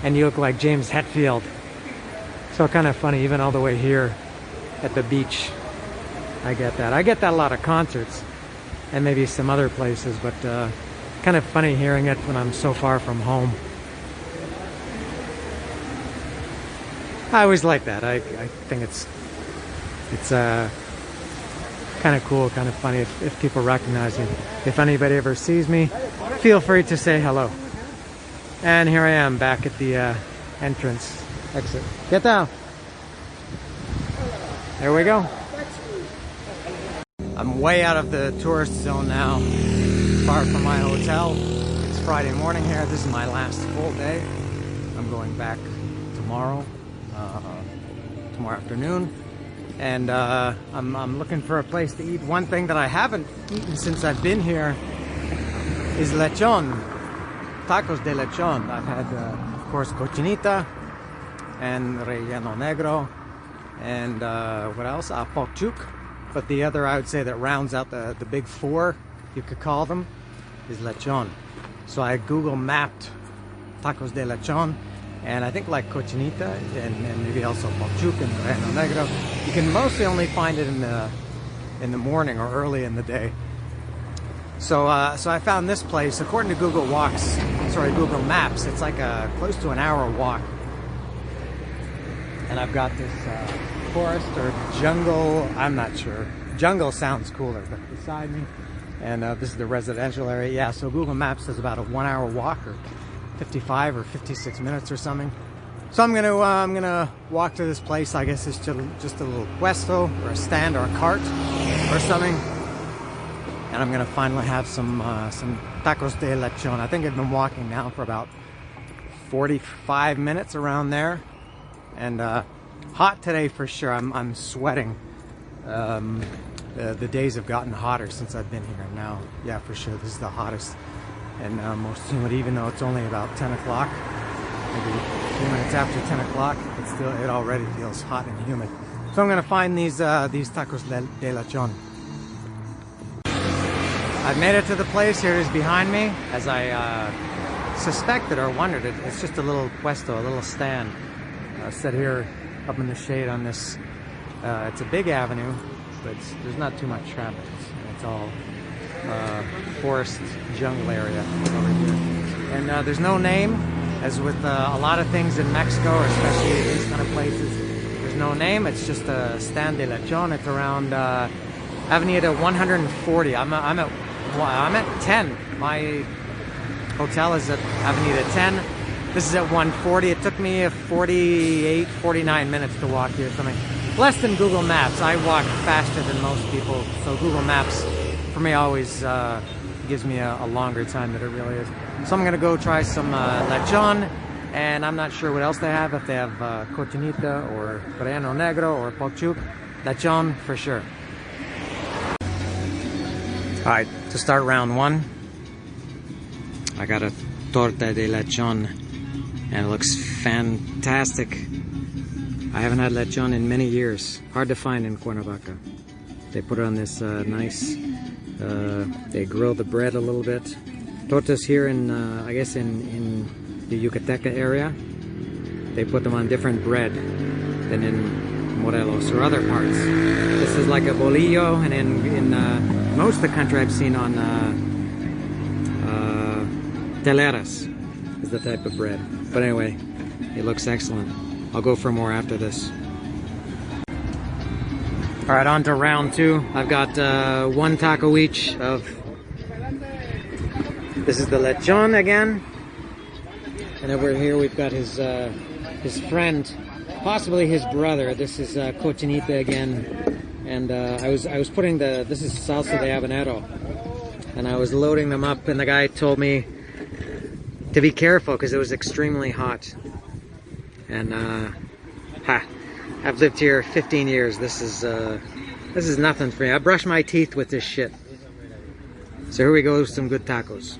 you look like James Hetfield." So kind of funny, even all the way here at the beach. I get that. I get that a lot of concerts and maybe some other places, but kind of funny hearing it when I'm so far from home. I always like that. I think it's kind of cool, kind of funny if people recognize me. If anybody ever sees me, feel free to say hello. And here I am back at the entrance exit. Get down. There we go. I'm way out of the tourist zone now, far from my hotel. It's Friday morning here. This is my last full day. I'm going back tomorrow afternoon. And I'm looking for a place to eat. One thing that I haven't eaten since I've been here is lechon. Tacos de lechon. I've had, of course, cochinita and relleno negro. And what else? Pochuk. But the other, I would say, that rounds out the big four, you could call them, is lechon. So I Google mapped tacos de lechon, and I think like cochinita and maybe also pochuk and relleno negro, you can mostly only find it in the morning or early in the day. So so I found this place. According to Google Maps, it's like a close to an hour walk. And I've got this forest or jungle, I'm not sure. Jungle sounds cooler, but beside me. And this is the residential area. Yeah, so Google Maps says about a 1 hour walk, or 55 or 56 minutes or something. So I'm gonna walk to this place. I guess it's just a little puesto or a stand or a cart or something. And I'm gonna finally have some tacos de lechon. I think I've been walking now for about 45 minutes around there. And hot today for sure. I'm sweating. The days have gotten hotter since I've been here now. Yeah, for sure. This is the hottest and most humid, even though it's only about 10 o'clock. Maybe a few minutes after 10 o'clock, it already feels hot and humid. So I'm gonna find these tacos de lechon. I've made it to the place. Here it is behind me. As I suspected or wondered, it's just a little puesto, a little stand. Set here up in the shade on this, it's a big avenue, but there's not too much traffic. It's all forest jungle area over here. And there's no name, as with a lot of things in Mexico, especially these kind of places. There's no name. It's just a stand de lechon. It's around Avenida 140. I'm at 10. My hotel is at Avenida 10. This is at 140. It took me 49 minutes to walk here, something less than Google Maps. I walk faster than most people, so Google Maps for me always gives me a longer time than it really is. So I'm gonna go try some lechon, and I'm not sure what else they have. If they have cochinita or relleno negro or pochuk, lechon for sure. All right, to start round one, I got a torta de lechon, and it looks fantastic. I haven't had lechon in many years. Hard to find in Cuernavaca. They put it on this nice, they grill the bread a little bit. Tortas here in, I guess in the Yucateca area, they put them on different bread than in Morelos or other parts. This is like a bolillo, and in most of the country I've seen on teleras is the type of bread. But anyway, it looks excellent. I'll go for more after this. All right, on to round two. I've got one taco each of, this is the lechon again. And over here we've got his friend, possibly his brother. This is cochinita again. And I was putting this is salsa de habanero. And I was loading them up, and the guy told me to be careful because it was extremely hot. And I've lived here 15 years. This is nothing for me. I brush my teeth with this shit. So here we go, some good tacos.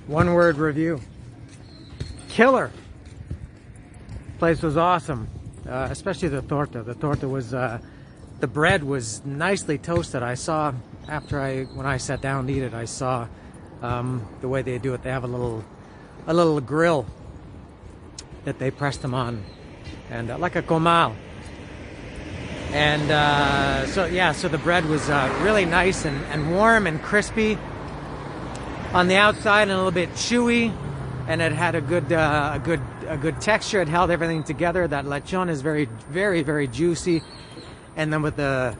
One word review. Killer. Place was awesome, especially the torta. The torta was, the bread was nicely toasted. I saw when I sat down to eat it, I saw the way they do it. They have a little grill that they press them on, and like a comal. And so the bread was really nice and warm and crispy on the outside, and a little bit chewy, and it had a good texture. It held everything together. That lechon is very, very, very juicy, and then with the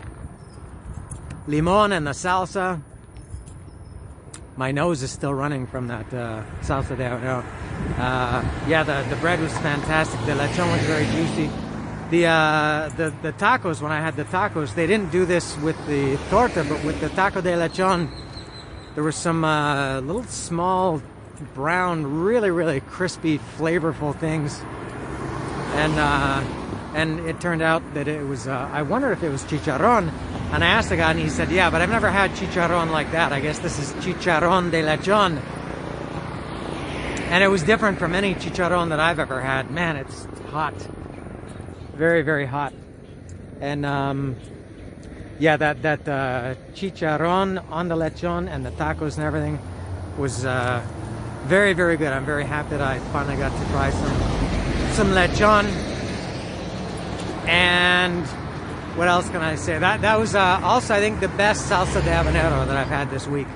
limon and the salsa, my nose is still running from that salsa de habanero. The bread was fantastic. The lechon was very juicy. The tacos, when I had the tacos, they didn't do this with the torta, but with the taco de lechon, there were some little small brown, really, really crispy, flavorful things. And it turned out that it was, I wondered if it was chicharron. And I asked the guy, and he said, yeah, but I've never had chicharron like that. I guess this is chicharron de lechon. And it was different from any chicharron that I've ever had. Man, it's hot. Very, very hot. And that chicharron on the lechon and the tacos and everything was very, very good. I'm very happy that I finally got to try some lechon. And what else can I say? That was also, I think, the best salsa de habanero that I've had this week.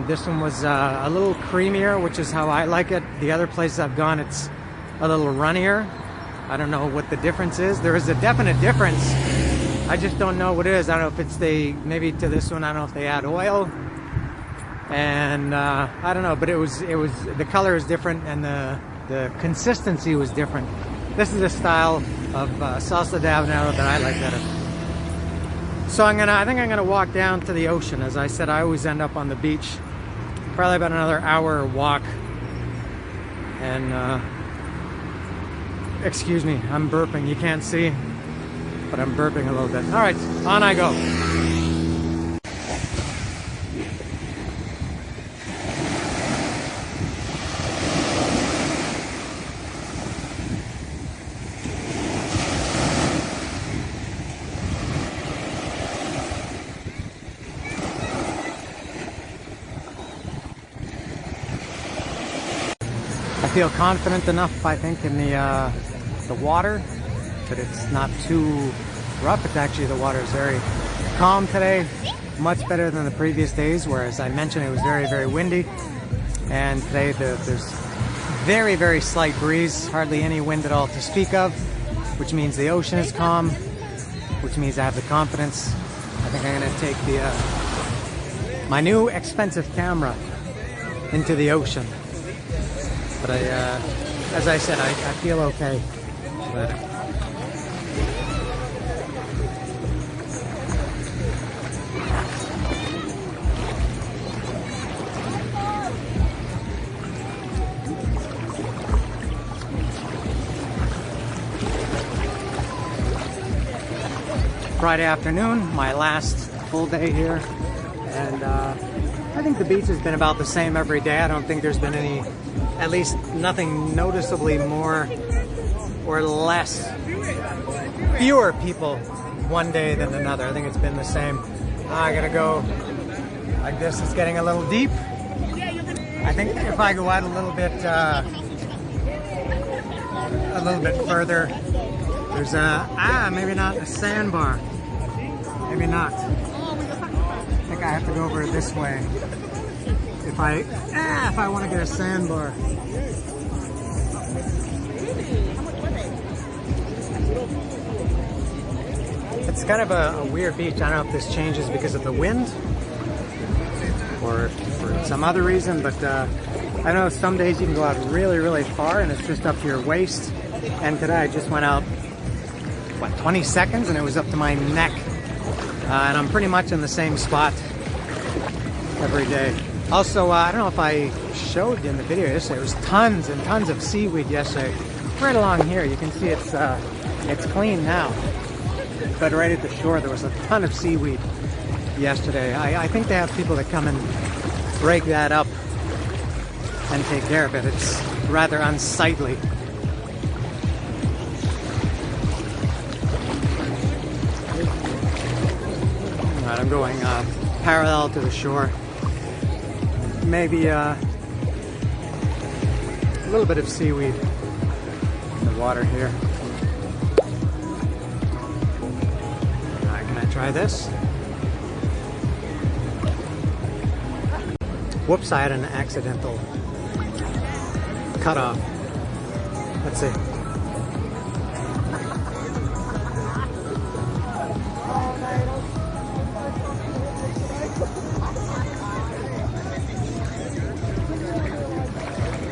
This one was a little creamier, which is how I like it. The other places I've gone, it's a little runnier. I don't know what the difference is. There is a definite difference. I just don't know what it is. I don't know if it's maybe to this one, I don't know if they add oil. And I don't know, but it was the color is different, and the consistency was different. This is a style of salsa de habanero that I like better. So I think I'm gonna walk down to the ocean. As I said, I always end up on the beach. Probably about another hour walk. And excuse me, I'm burping. You can't see, but I'm burping a little bit. All right, on I go. I feel confident enough, I think, in the water but it's not too rough. It's actually, the water is very calm today, much better than the previous days, where, as I mentioned, it was very, very windy. And today there's very, very slight breeze, hardly any wind at all to speak of, which means the ocean is calm, which means I have the confidence. I think I'm gonna take the my new expensive camera into the ocean. But as I said, I feel okay. But Friday afternoon, my last full day here, and I think the beach has been about the same every day. I don't think there's been any, at least nothing noticeably more or less, fewer people one day than another. I think it's been the same. I gotta go like this. It's getting a little deep. I think if I go out a little bit further, there's maybe not a sandbar. Maybe not. I think I have to go over this way if I want to get a sandbar. It's kind of a weird beach. I don't know if this changes because of the wind or for some other reason, but I know some days you can go out really, really far and it's just up to your waist. And today I just went out, what, 20 seconds and it was up to my neck. And I'm pretty much in the same spot every day. Also, I don't know if I showed you in the video yesterday, there was tons and tons of seaweed yesterday. Right along here, you can see it's clean now. But right at the shore, there was a ton of seaweed yesterday. I think they have people that come and break that up and take care of it. It's rather unsightly. Alright, I'm going parallel to the shore. Maybe a little bit of seaweed in the water here. Alright, can I try this? Whoops, I had an accidental cut off. Let's see.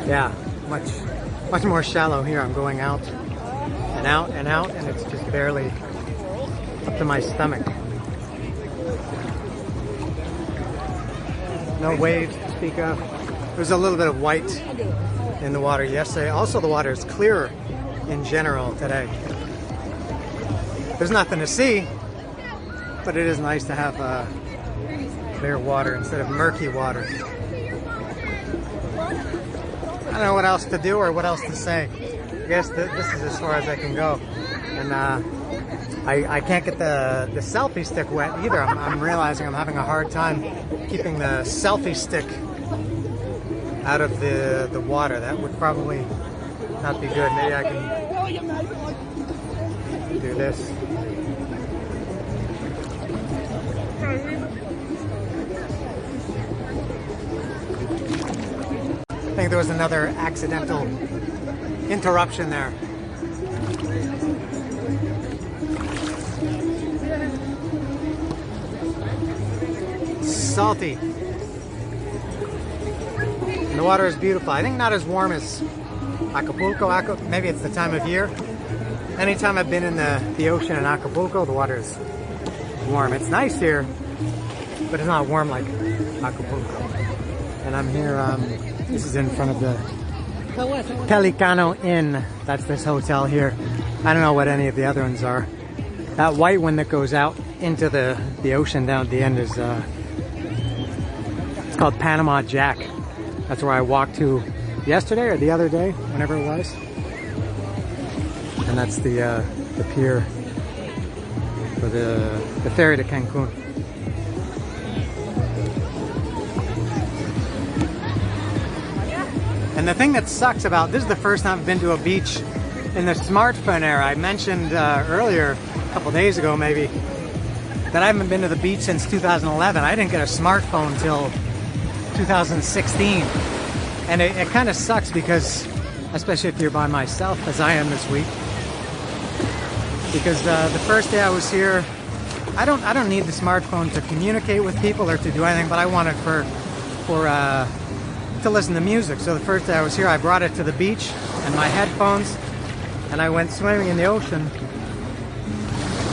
Yeah, much more shallow here. I'm going out and out and out, and it's just barely up to my stomach. No waves to speak of. There's a little bit of white in the water yesterday. Also, the water is clearer in general today. There's nothing to see, but it is nice to have clear water instead of murky water. I don't know what else to do or what else to say. I guess this is as far as I can go. And I can't get the selfie stick wet either. I'm realizing I'm having a hard time keeping the selfie stick out of the water. That would probably not be good. Maybe I can do this. I think there was another accidental interruption there. Salty. And the water is beautiful. I think not as warm as Acapulco. Maybe it's the time of year. Anytime I've been in the ocean in Acapulco, the water is warm. It's nice here, but it's not warm like Acapulco. And I'm here, this is in front of the Pelicano Inn. That's this hotel here. I don't know what any of the other ones are. That white one that goes out into the ocean down at the end is it's called Panama Jack. That's where I walked to yesterday or the other day, whenever it was. And that's the pier for the ferry to Cancun. And the thing that sucks about this is the first time I've been to a beach in the smartphone era. I mentioned earlier, a couple days ago maybe, that I haven't been to the beach since 2011. I didn't get a smartphone till 2016. And it kind of sucks because, especially if you're by myself, as I am this week, because the first day I was here, I don't need the smartphone to communicate with people or to do anything, but I want it to listen to music. So the first day I was here, I brought it to the beach and my headphones, and I went swimming in the ocean.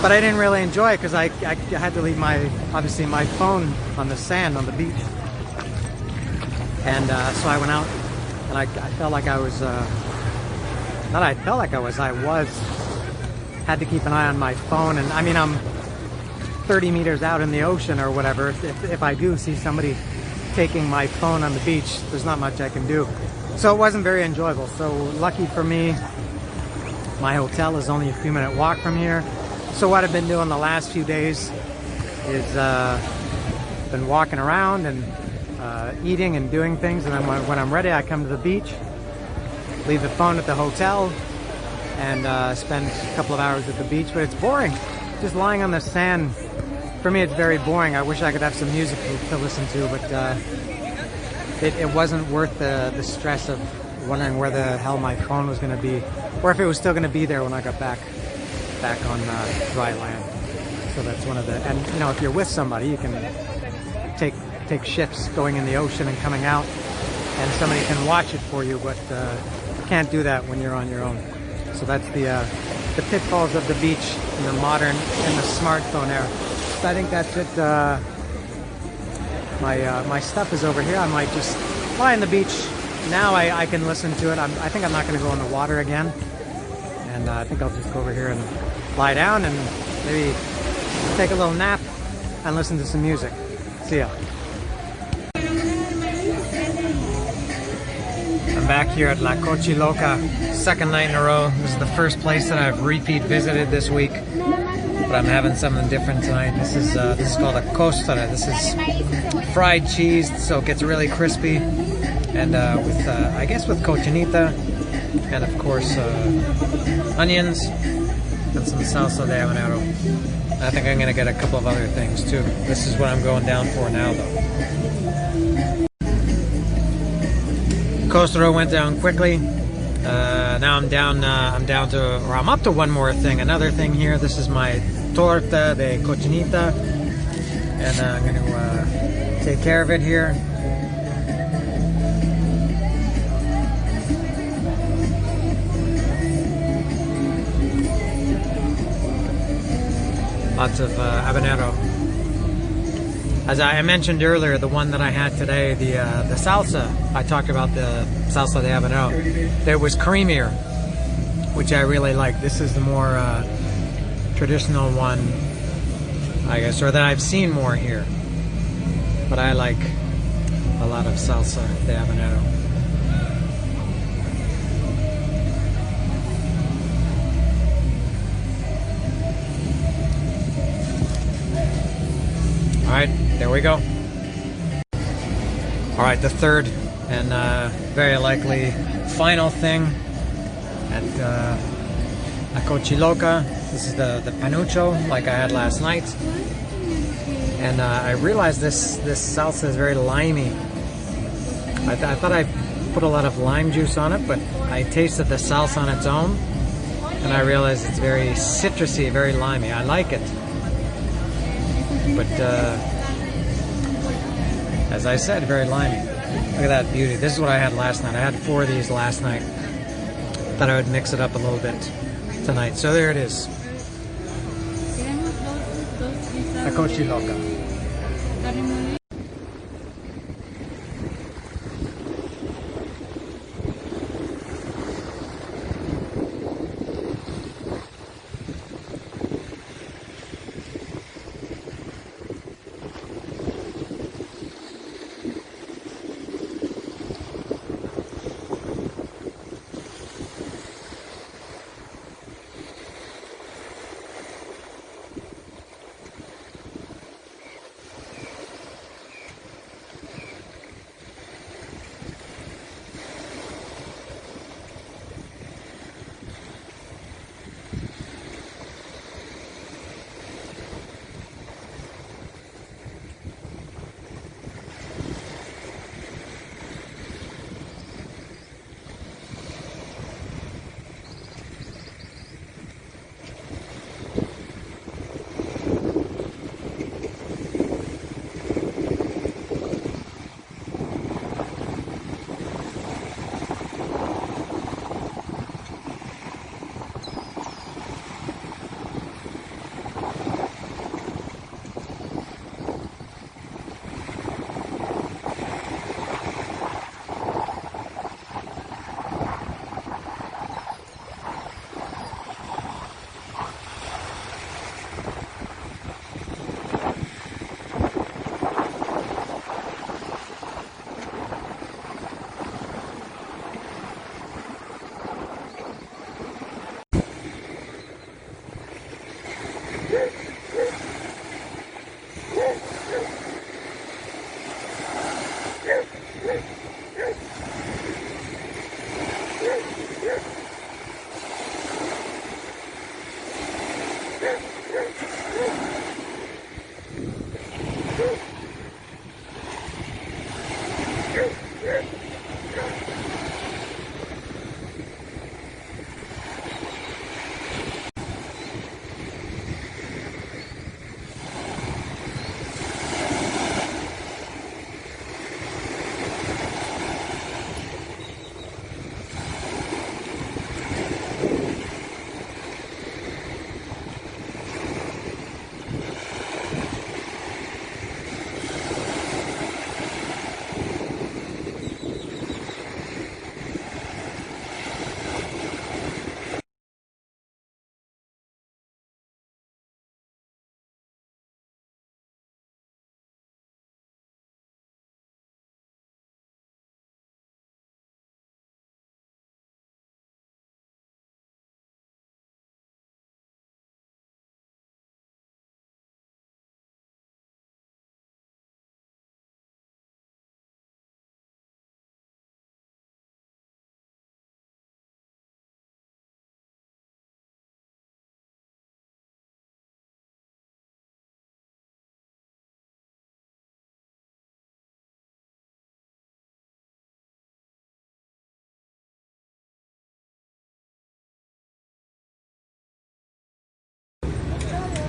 But I didn't really enjoy it because I had to leave obviously my phone on the sand on the beach. And so I went out, and I felt like I was, had to keep an eye on my phone. And I mean, I'm 30 meters out in the ocean or whatever. If I do see somebody taking my phone on the beach, there's not much I can do. So it wasn't very enjoyable. So lucky for me, my hotel is only a few minute walk from here. So what I've been doing the last few days is been walking around and eating and doing things, and then when I'm ready I come to the beach, leave the phone at the hotel, and spend a couple of hours at the beach. But it's boring, just lying on the sand. For me it's very boring. I wish I could have some music to listen to, but it wasn't worth the stress of wondering where the hell my phone was going to be, or if it was still going to be there when I got back on dry land. So that's one of the, and you know, if you're with somebody, you can take shifts going in the ocean and coming out, and somebody can watch it for you, but you can't do that when you're on your own. So that's the pitfalls of the beach in the modern, in the smartphone era. So I think that's it. My stuff is over here. I might just lie on the beach. Now I can listen to it. I think I'm not going to go in the water again, and I think I'll just go over here and lie down and maybe take a little nap and listen to some music. See ya. I'm back here at La Cociloca, second night in a row. This is the first place that I've repeat visited this week, but I'm having something different tonight. This is called a costra. This is fried cheese, so it gets really crispy, and with I guess with cochinita, and of course onions and some salsa de habanero. I think I'm gonna get a couple of other things too. This is what I'm going down for now, though. Costro went down quickly. Now I'm down to, or I'm up to one more thing. Another thing here. This is my Torta De Cocinita, and I'm going to take care of it here. Lots of habanero. As I mentioned earlier, the one that I had today, the salsa, I talked about the salsa de habanero. It was creamier, which I really like. This is the more traditional one, I guess, or that I've seen more here. But I like a lot of salsa de habanero. Alright, there we go. Alright, the third and very likely final thing at Cociloca. This is the panucho, like I had last night. And I realized this salsa is very limey. I thought I put a lot of lime juice on it, but I tasted the salsa on its own, and I realized it's very citrusy, very limey. I like it. But as I said, very limey. Look at that beauty. This is what I had last night. I had 4 of these last night. Thought I would mix it up a little bit tonight. So there it is. A Cociloca.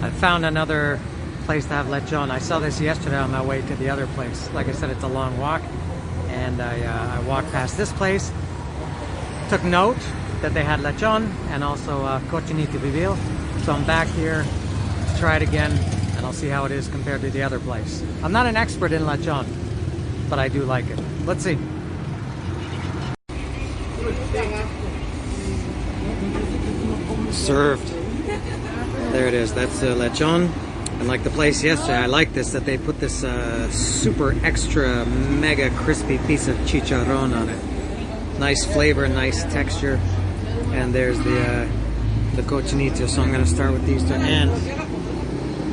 I found another place to have lechon. I saw this yesterday on my way to the other place. Like I said, it's a long walk, and I walked past this place, took note that they had lechon and also Cochinite Pivil. So I'm back here to try it again, and I'll see how it is compared to the other place. I'm not an expert in lechon, but I do like it. Let's see. Served. There it is. That's lechon. And like the place yesterday, I like this, that they put this super extra mega crispy piece of chicharron on it. Nice flavor, nice texture. And there's the cochinita. So I'm going to start with these two. And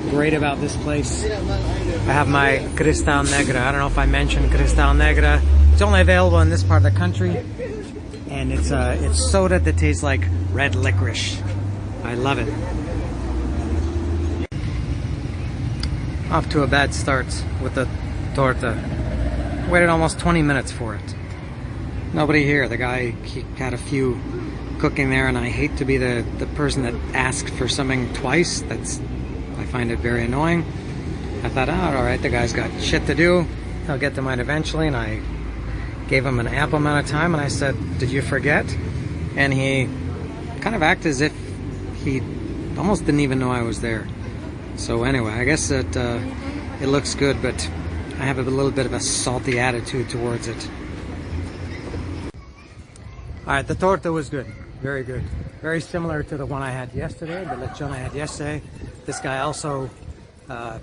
great about this place, I have my Cristal Negra. I don't know if I mentioned Cristal Negra. It's only available in this part of the country. And it's soda that tastes like red licorice. I love it. Off to a bad start with the torta. Waited almost 20 minutes for it. Nobody here. The guy, he had a few cooking there, and I hate to be the person that asked for something twice. I find it very annoying. I thought, oh, alright, the guy's got shit to do. He'll get to mine eventually, and I gave him an ample amount of time, and I said, did you forget? And he kind of acted as if he almost didn't even know I was there. So anyway, I guess that it looks good, but I have a little bit of a salty attitude towards it. Alright, the torta was good. Very good. Very similar to the one I had yesterday, the lechon I had yesterday. This guy also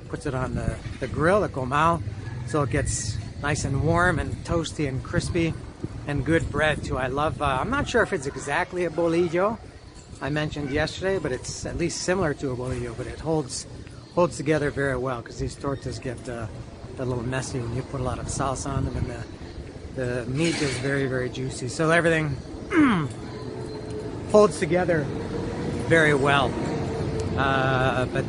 puts it on the grill, the comal, so it gets nice and warm and toasty and crispy, and good bread too. I love, I'm not sure if it's exactly a bolillo I mentioned yesterday, but it's at least similar to a bolillo, but it holds together very well, because these tortas get a little messy when you put a lot of salsa on them, and the meat is very, very juicy. So everything holds together very well. But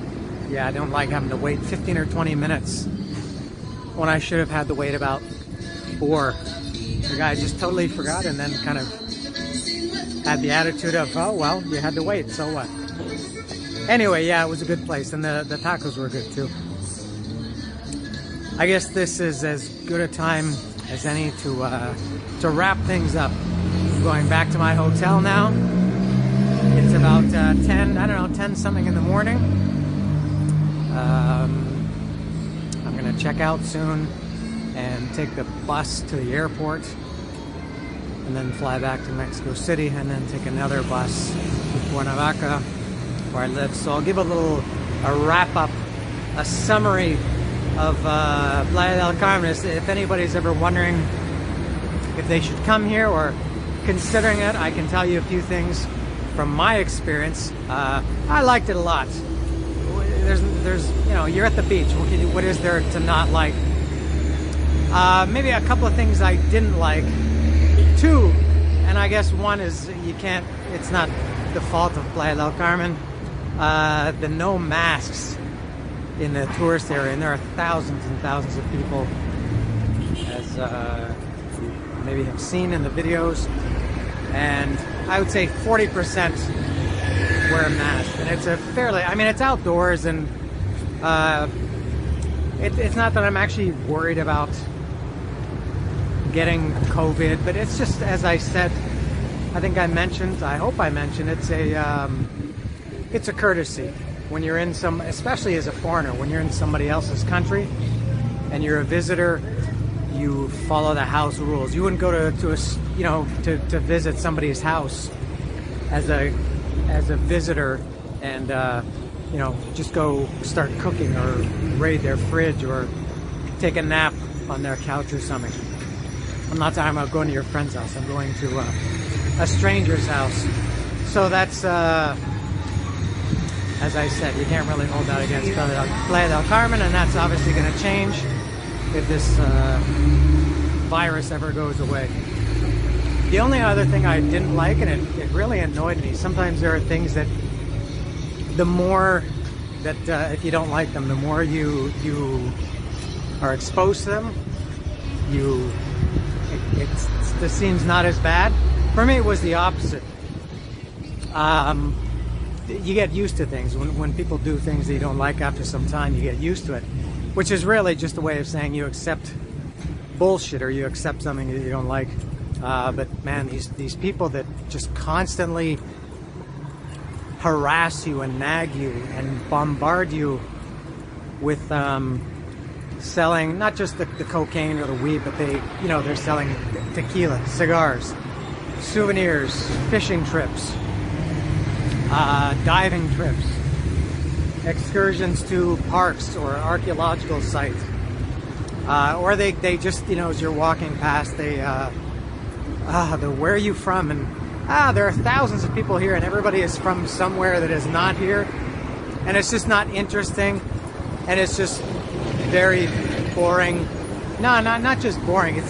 yeah, I don't like having to wait 15 or 20 minutes when I should have had to wait about 4. The guy just totally forgot, and then kind of had the attitude of, oh, well, you had to wait, so what? Anyway, yeah, it was a good place, and the tacos were good too. I guess this is as good a time as any to wrap things up. I'm going back to my hotel now. It's about 10 something in the morning. I'm gonna check out soon and take the bus to the airport, and then fly back to Mexico City, and then take another bus to Cuernavaca, where I live. So I'll give a wrap up, a summary of Playa del Carmen. If anybody's ever wondering if they should come here or considering it, I can tell you a few things from my experience. I liked it a lot. There's you know, you're at the beach. What is there to not like? Maybe a couple of things I didn't like. Two, and I guess one is it's not the fault of Playa del Carmen. The no masks in the tourist area, and there are thousands and thousands of people, as you maybe have seen in the videos, and I would say 40% wear a mask, and it's it's outdoors, and it's not that I'm actually worried about getting COVID, but it's just, as I said, I hope I mentioned, it's a courtesy when you're in especially as a foreigner, when you're in somebody else's country and you're a visitor, you follow the house rules. You wouldn't go to visit somebody's house as a visitor and just go start cooking or raid their fridge or take a nap on their couch or something. I'm not talking about going to your friend's house. I'm going to a stranger's house. So that's, as I said, you can't really hold that against Playa del Carmen, and that's obviously going to change if this virus ever goes away. The only other thing I didn't like, and it really annoyed me, sometimes there are things that the more that if you don't like them, the more you are exposed to them, it seems not as bad. For me, it was the opposite. You get used to things. When people do things that you don't like, after some time you get used to it, which is really just a way of saying you accept bullshit or you accept something that you don't like. But man, these people that just constantly harass you and nag you and bombard you with selling not just the cocaine or the weed, but they're selling tequila, cigars, souvenirs, fishing trips, diving trips, excursions to parks or archaeological sites, or they just, as you're walking past, the where are you from, and there are thousands of people here and everybody is from somewhere that is not here, and it's just not interesting, and it's just very boring. No, not just boring, it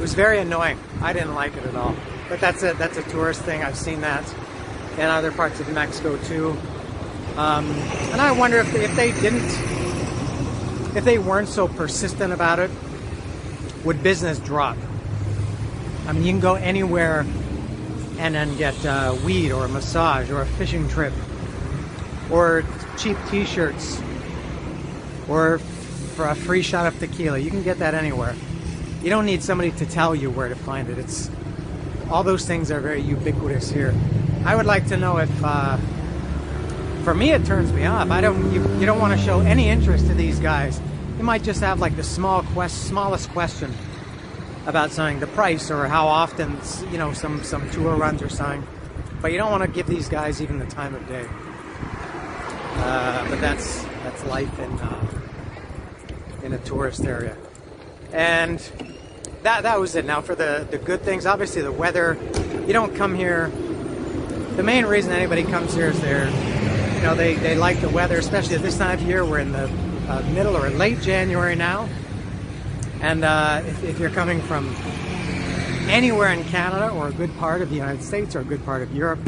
was very annoying. I didn't like it at all. But that's a tourist thing. I've seen that in other parts of Mexico too. And I wonder if they weren't so persistent about it, would business drop? I mean, you can go anywhere and then get weed or a massage or a fishing trip or cheap t-shirts or for a free shot of tequila. You can get that anywhere. You don't need somebody to tell you where to find it. All those things are very ubiquitous here. I would like to know if, for me, it turns me off. You don't want to show any interest to these guys. You might just have like the smallest question about something, the price or how often, some tour runs or something. But you don't want to give these guys even the time of day. But that's life in a tourist area. And that was it. Now for the good things, obviously the weather. You don't come here. The main reason anybody comes here is they like the weather, especially at this time of year. We're in the middle or late January now, and if you're coming from anywhere in Canada or a good part of the United States or a good part of Europe,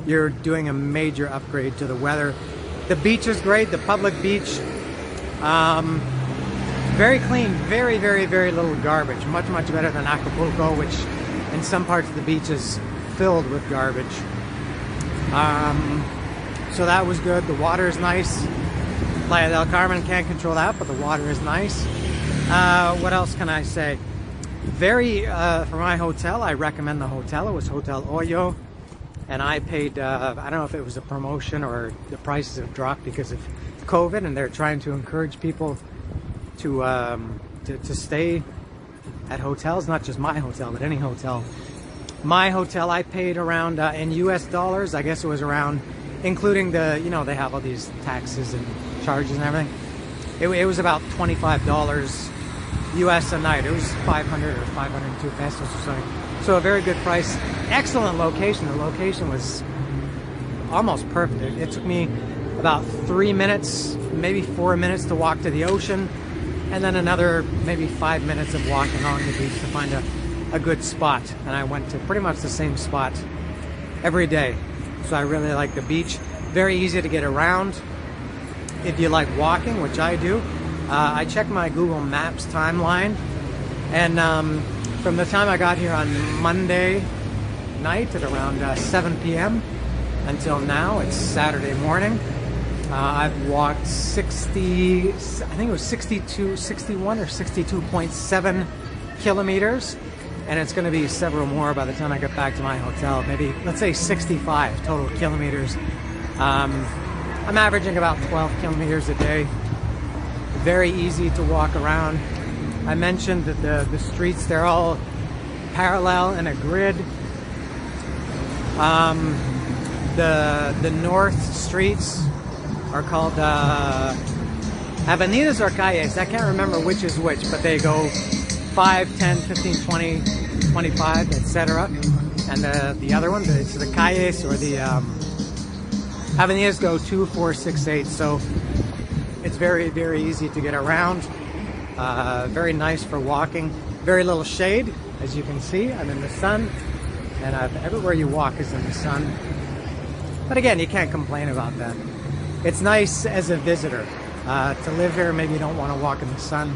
you're doing a major upgrade to the weather. The beach is great. The public beach. Very clean, very, very, very little garbage. Much, much better than Acapulco, which in some parts of the beach is filled with garbage. So that was good. The water is nice. Playa del Carmen can't control that, but the water is nice. What else can I say? For my hotel, I recommend the hotel. It was Hotel Oyo, and I paid, I don't know if it was a promotion or the prices have dropped because of COVID, and they're trying to encourage people to stay at hotels, not just my hotel, but any hotel. My hotel, I paid around, in US dollars, I guess it was around, including the, they have all these taxes and charges and everything. It was about $25 US a night. It was 500 or 502 pesos or something. So a very good price. Excellent location. The location was almost perfect. It took me about 3 minutes, maybe 4 minutes to walk to the ocean. and then another maybe 5 minutes of walking along the beach to find a good spot. And I went to pretty much the same spot every day. So I really like the beach. Very easy to get around if you like walking, which I do. I checked my Google Maps timeline, and from the time I got here on Monday night at around 7 p.m. until now, it's Saturday morning, I've walked 60, I think it was 62, 61 or 62.7 kilometers, and it's going to be several more by the time I get back to my hotel. Maybe, let's say 65 total kilometers. I'm averaging about 12 kilometers a day. Very easy to walk around. I mentioned that the streets, they're all parallel in a grid. The north streets are called avenidas or calles. I can't remember which is which, but they go 5, 10, 15, 20, 25, etc. And the other one, it's the calles or the avenidas go 2, 4, 6, 8. So it's very, very easy to get around. Very nice for walking. Very little shade, as you can see. I'm in the sun, and everywhere you walk is in the sun. But again, you can't complain about that. It's nice as a visitor to live here. Maybe you don't want to walk in the sun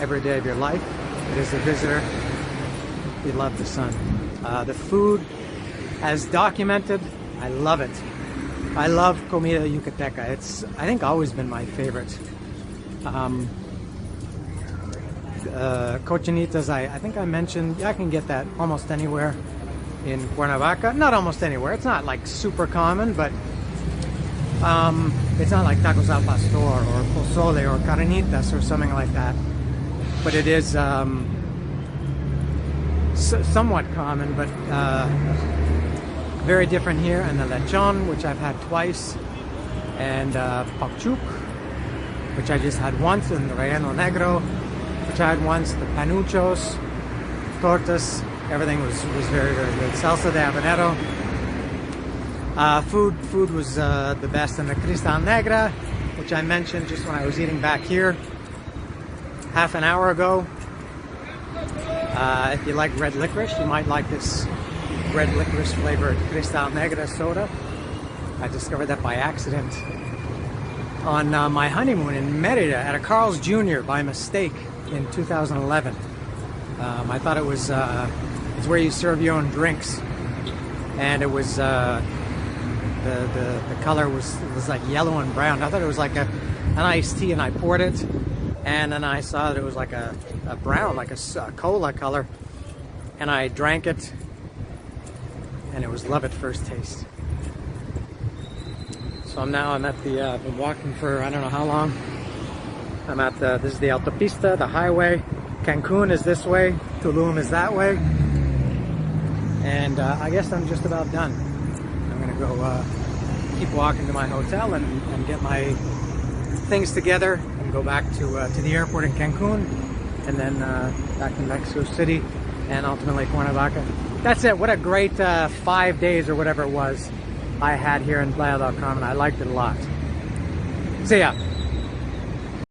every day of your life, but as a visitor, you love the sun. The food, as documented, I love it. I love comida yucateca. It's, I think, always been my favorite. Cochinitas, I think I mentioned, I can get that almost anywhere in Cuernavaca. Not almost anywhere. It's not like super common, but it's not like tacos al pastor or pozole or carnitas or something like that. But it is somewhat common, but very different here. And the lechon, which I've had twice, and pakchuk, which I just had once, and the relleno negro, which I had once, the panuchos, tortas, everything was very, very good. Salsa de habanero. Food was the best in the Cristal Negra, which I mentioned just when I was eating back here half an hour ago. If you like red licorice, you might like this red licorice flavored Cristal Negra soda. I discovered that by accident on my honeymoon in Merida at a Carl's Jr. by mistake in 2011. I thought it was it's where you serve your own drinks, and it was the color was like yellow and brown. I thought it was like an iced tea, and I poured it, and then I saw that it was like a brown, like a cola color, and I drank it, and it was love at first taste. So I'm at the been walking for I don't know how long. I'm at this is the autopista, the highway. Cancun is this way, Tulum is that way, and I guess I'm just about done. I'm gonna go keep walking to my hotel and get my things together and go back to the airport in Cancun, and then back to Mexico City and ultimately Cuernavaca. That's it. What a great 5 days or whatever it was I had here in Playa del Carmen. I liked it a lot. See ya.